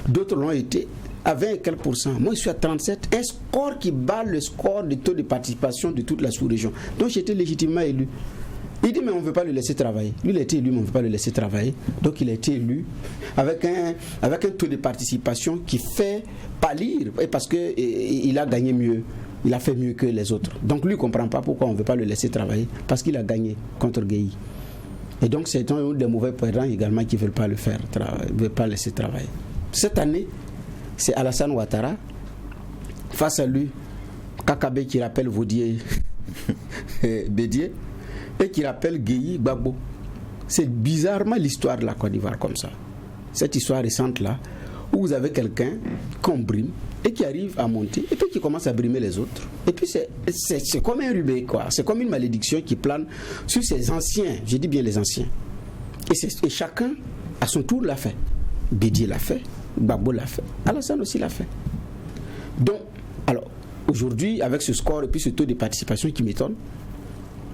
D'autres l'ont été à 20 et quelques pourcents. Moi, je suis à 37. Un score qui bat le score de taux de participation de toute la sous-région. Donc, j'ai été légitimement élu. Il dit, mais on ne veut pas le laisser travailler. Lui, il a été élu, mais on ne veut pas le laisser travailler. Donc, il a été élu avec un taux de participation qui fait pâlir. Parce qu'il a gagné mieux. Il a fait mieux que les autres. Donc, lui, il ne comprend pas pourquoi on ne veut pas le laisser travailler. Parce qu'il a gagné contre Guéhi. Et donc, c'est un des mauvais perdants également qui ne veulent pas le faire, ne veulent pas le laisser travailler. Cette année, c'est Alassane Ouattara. Face à lui, Kakabé qui rappelle Vaudier Bédié et qui rappelle Guéhi Gbagbo. C'est bizarrement l'histoire de la Côte d'Ivoire comme ça. Cette histoire récente là, où vous avez quelqu'un qu'on brime et qui arrive à monter et puis qui commence à brimer les autres. Et puis c'est comme un rubé, quoi. C'est comme une malédiction qui plane sur ces anciens, je dis bien les anciens. Et chacun à son tour l'a fait. Bédié l'a fait, Gbagbo l'a fait, Alassane aussi l'a fait. Donc, alors, aujourd'hui, avec ce score et puis ce taux de participation qui m'étonne,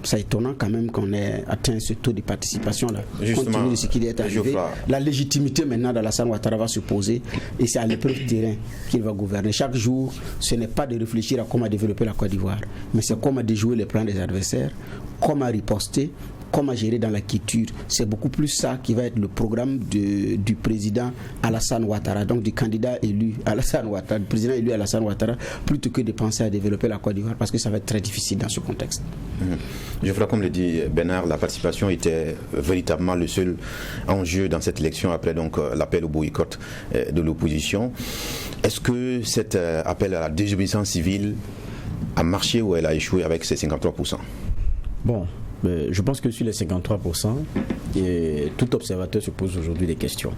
c'est étonnant quand même qu'on ait atteint ce taux de participation-là. Compte tenu de ce qui est arrivé, la légitimité maintenant d'Alassane Ouattara va se poser et c'est à l'épreuve du terrain qu'il va gouverner. Chaque jour, ce n'est pas de réfléchir à comment développer la Côte d'Ivoire, mais c'est comment déjouer les plans des adversaires, comment riposter, comment gérer dans la quiétude. C'est beaucoup plus ça qui va être le programme du président Alassane Ouattara, donc du candidat élu Alassane Ouattara, du président élu Alassane Ouattara, plutôt que de penser à développer la Côte d'Ivoire, parce que ça va être très difficile dans ce contexte. Je crois, comme le dit Bernard, la participation était véritablement le seul enjeu dans cette élection après donc l'appel au boycott de l'opposition. Est-ce que cet appel à la désobéissance civile a marché ou elle a échoué avec ses 53%? Bon, Je pense que sur les 53%, tout observateur se pose aujourd'hui des questions.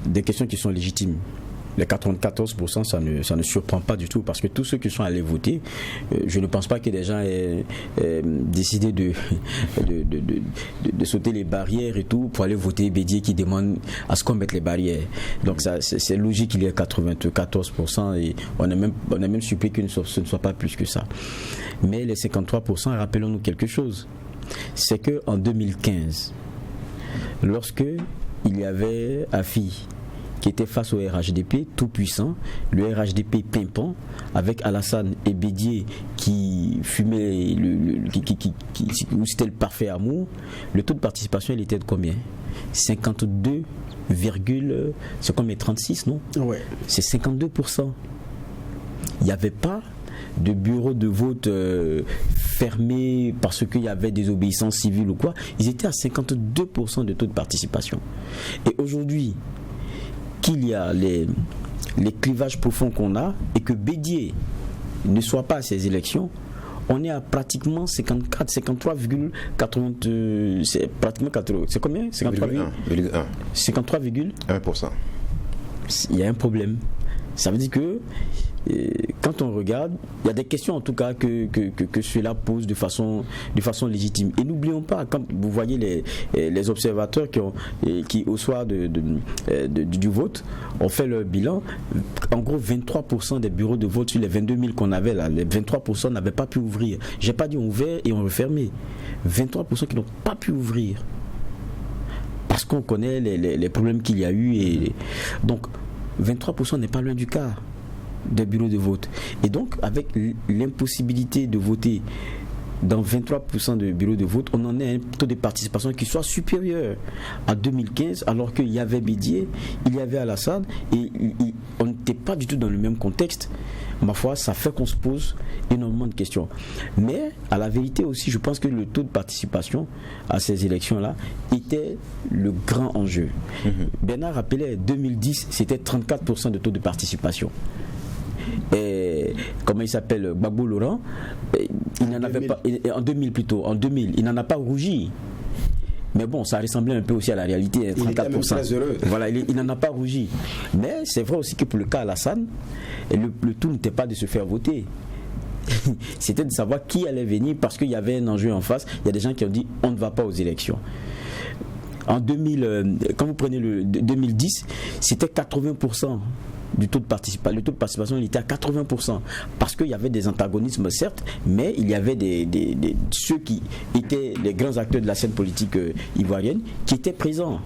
Des questions qui sont légitimes. Les 94%, ça ne surprend pas du tout, parce que tous ceux qui sont allés voter, je ne pense pas que des gens aient décidé de sauter les barrières et tout pour aller voter Bédié qui demande à ce qu'on mette les barrières. Donc ça, c'est logique qu'il y ait 94% et on est même surpris que ce ne soit pas plus que ça. Mais les 53%, rappelons-nous quelque chose, c'est qu'en 2015, lorsque il y avait Afi qui était face au RHDP, tout puissant, le RHDP pimpant, avec Alassane et Bédié qui fumait, où c'était le parfait amour, le taux de participation, il était de combien ? 52, c'est combien ? 36, non ? Ouais. C'est 52%. Il n'y avait pas de bureau de vote fermé parce qu'il y avait des obéissances civiles ou quoi. Ils étaient à 52% de taux de participation. Et aujourd'hui, qu'il y a les clivages profonds qu'on a et que Bédié ne soit pas à ces élections, on est à pratiquement 53,80, c'est pratiquement 80, c'est combien ? 53,1%. Il y a un problème. Ça veut dire que quand on regarde, il y a des questions en tout cas que cela pose de façon légitime. Et n'oublions pas, quand vous voyez les observateurs qui au soir du vote ont fait leur bilan, en gros 23% des bureaux de vote sur les 22 000 qu'on avait là, les 23% n'avaient pas pu ouvrir. J'ai pas dit ouvert et on refermé. 23% qui n'ont pas pu ouvrir. Parce qu'on connaît les problèmes qu'il y a eu. Et donc 23% n'est pas loin du quart des bureaux de vote. Et donc, avec l'impossibilité de voter dans 23% de bureaux de vote, on en a un taux de participation qui soit supérieur à 2015, alors qu'il y avait Bédié, il y avait Alassane, et on n'était pas du tout dans le même contexte. Ma foi, ça fait qu'on se pose énormément de questions. Mais, à la vérité aussi, je pense que le taux de participation à ces élections-là était le grand enjeu. Bernard rappelait, 2010, c'était 34% de taux de participation. Et comment il s'appelle, Gbagbo Laurent, il n'en avait pas, en 2000 plutôt, en 2000, il n'en a pas rougi. Mais bon, ça ressemblait un peu aussi à la réalité, 34%. Il était même très heureux. Voilà, il n'en a pas rougi. Mais c'est vrai aussi que pour le cas Alassane, le tout n'était pas de se faire voter. C'était de savoir qui allait venir, parce qu'il y avait un enjeu en face. Il y a des gens qui ont dit on ne va pas aux élections. En 2000, quand vous prenez le 2010, c'était 80%. Du taux de participation. Le taux de participation, il était à 80%, parce qu'il y avait des antagonismes certes, mais il y avait ceux qui étaient les grands acteurs de la scène politique ivoirienne qui étaient présents.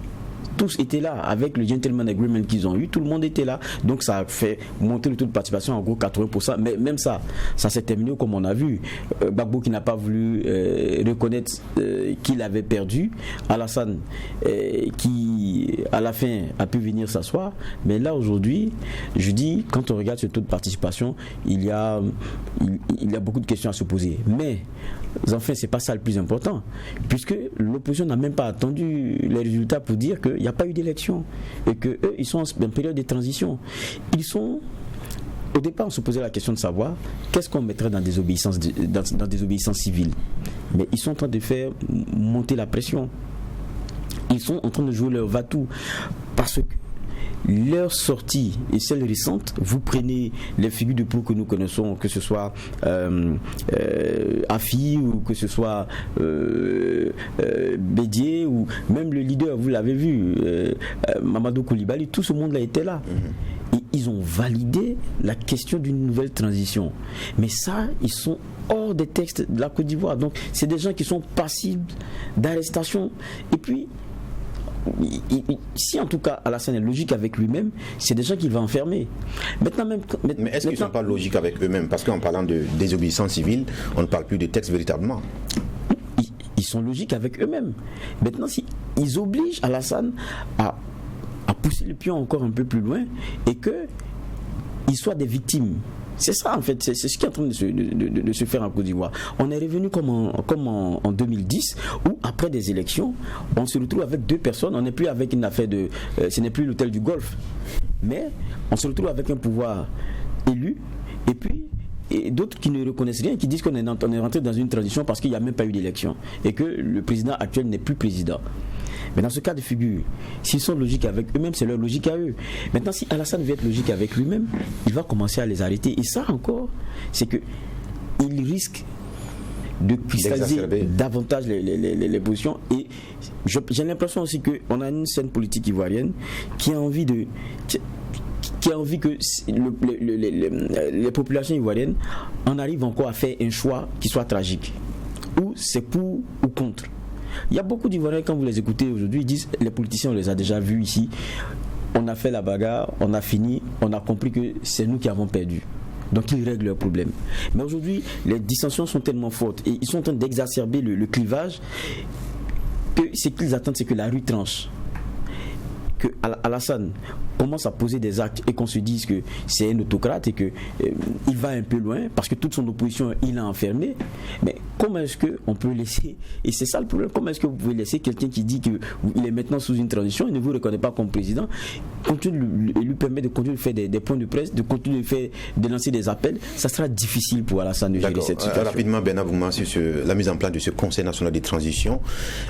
Tous étaient là, avec le gentleman agreement qu'ils ont eu, tout le monde était là, donc ça a fait monter le taux de participation en gros 80%, mais même ça s'est terminé comme on a vu. Gbagbo qui n'a pas voulu reconnaître qu'il avait perdu, Alassane qui à la fin a pu venir s'asseoir, mais là aujourd'hui, je dis, quand on regarde ce taux de participation, il y a beaucoup de questions à se poser, mais enfin c'est pas ça le plus important, puisque l'opposition n'a même pas attendu les résultats pour dire qu'il n'y a pas eu d'élection et qu'eux ils sont en période de transition. Au départ on se posait la question de savoir qu'est-ce qu'on mettrait dans des obéissances civiles, mais ils sont en train de faire monter la pression, ils sont en train de jouer leur va-tout, parce que leur sortie et celle récente, vous prenez les figures de proue que nous connaissons, que ce soit Afi ou que ce soit Bédié ou même le leader, vous l'avez vu, Mamadou Koulibaly, tout ce monde-là était là. Et ils ont validé la question d'une nouvelle transition. Mais ça, ils sont hors des textes de la Côte d'Ivoire. Donc, c'est des gens qui sont passibles d'arrestation. Et puis, si en tout cas Alassane est logique avec lui-même, c'est des gens qu'il va enfermer. Mais est-ce qu'ils ne sont pas logiques avec eux-mêmes? Parce qu'en parlant de désobéissance civile, on ne parle plus de texte véritablement. Ils sont logiques avec eux-mêmes. Maintenant, si ils obligent Alassane à pousser le pion encore un peu plus loin et qu'ils soient des victimes. C'est ça en fait, c'est ce qui est en train de se faire en Côte d'Ivoire. On est revenu comme en 2010, où après des élections, on se retrouve avec deux personnes, on n'est plus avec une affaire ce n'est plus l'hôtel du Golfe, mais on se retrouve avec un pouvoir élu, et puis et d'autres qui ne reconnaissent rien, qui disent qu'on est rentré dans une transition parce qu'il n'y a même pas eu d'élection et que le président actuel n'est plus président. Mais dans ce cas de figure, s'ils sont logiques avec eux-mêmes, c'est leur logique à eux. Maintenant, si Alassane veut être logique avec lui-même, il va commencer à les arrêter. Et ça encore, c'est qu'il risque de cristalliser davantage les positions. Et j'ai l'impression aussi qu'on a une scène politique ivoirienne qui a envie que les populations ivoiriennes en arrivent encore à faire un choix qui soit tragique. Ou c'est pour ou contre. Il y a beaucoup d'Ivoiriens, quand vous les écoutez aujourd'hui, ils disent les politiciens, on les a déjà vus ici. On a fait la bagarre, on a fini, on a compris que c'est nous qui avons perdu. Donc ils règlent leurs problèmes. Mais aujourd'hui, les dissensions sont tellement fortes et ils sont en train d'exacerber le clivage que ce qu'ils attendent, c'est que la rue tranche. Que Alassane commence à poser des actes et qu'on se dise que c'est un autocrate et que il va un peu loin parce que toute son opposition il a enfermé. Mais comment est-ce qu'on peut laisser, et c'est ça le problème, comment est-ce que vous pouvez laisser quelqu'un qui dit qu'il est maintenant sous une transition, il ne vous reconnaît pas comme président, lui permet de continuer de faire des points de presse, de continuer de lancer des appels? Ça sera difficile pour Alassane de gérer cette situation. Rapidement, Bernard Bouma, sur la mise en place de ce Conseil national de transition,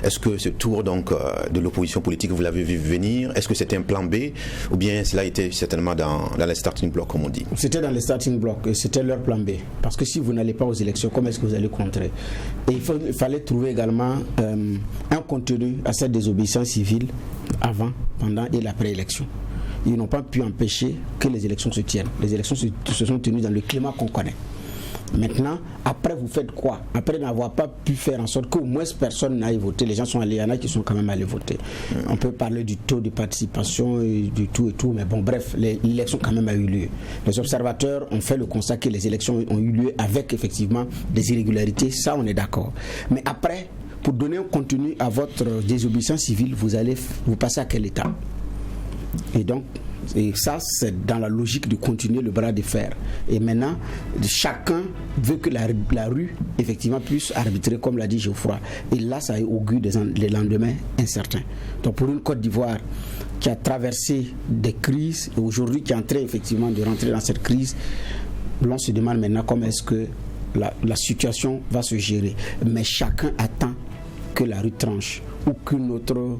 est-ce que ce tour donc de l'opposition politique, vous l'avez vu venir? Est-ce que c'était un plan B ou bien cela était certainement dans les starting blocks, comme on dit? C'était dans les starting blocks et c'était leur plan B. Parce que si vous n'allez pas aux élections, comment est-ce que vous allez contrer? Et il fallait trouver également un contenu à cette désobéissance civile avant, pendant et après élection. Ils n'ont pas pu empêcher que les élections se tiennent. Les élections se sont tenues dans le climat qu'on connaît. Maintenant, après vous faites quoi? Après n'avoir pas pu faire en sorte qu'au moins personne n'aille voter, les gens sont allés, il y en a qui sont quand même allés voter. On peut parler du taux de participation et du tout et tout, mais bon bref, l'élection quand même a eu lieu. Les observateurs ont fait le constat que les élections ont eu lieu avec effectivement des irrégularités, ça on est d'accord. Mais après, pour donner un contenu à votre désobéissance civile, vous passez à quel état? Et ça, c'est dans la logique de continuer le bras de fer. Et maintenant, chacun veut que la rue, effectivement, puisse arbitrer, comme l'a dit Geoffroy. Et là, ça augure des lendemains incertains. Donc, pour une Côte d'Ivoire qui a traversé des crises, et aujourd'hui qui est en train, effectivement, de rentrer dans cette crise, l'on se demande maintenant comment est-ce que la situation va se gérer. Mais chacun attend que la rue tranche ou qu'une autre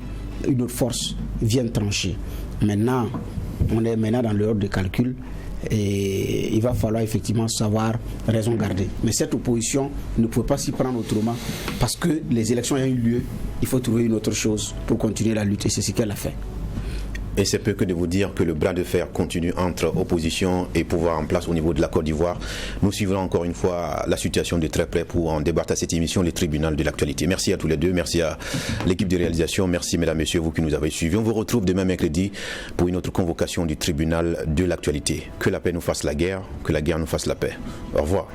force vienne trancher. Maintenant, on est maintenant dans l'heure de calcul et il va falloir effectivement savoir raison garder. Mais cette opposition ne peut pas s'y prendre autrement parce que les élections ont eu lieu. Il faut trouver une autre chose pour continuer la lutte et c'est ce qu'elle a fait. Et c'est peu que de vous dire que le bras de fer continue entre opposition et pouvoir en place au niveau de la Côte d'Ivoire. Nous suivrons encore une fois la situation de très près pour en débattre à cette émission, le tribunal de l'actualité. Merci à tous les deux, merci à l'équipe de réalisation, merci mesdames, messieurs, vous qui nous avez suivis. On vous retrouve demain mercredi pour une autre convocation du tribunal de l'actualité. Que la paix nous fasse la guerre, que la guerre nous fasse la paix. Au revoir.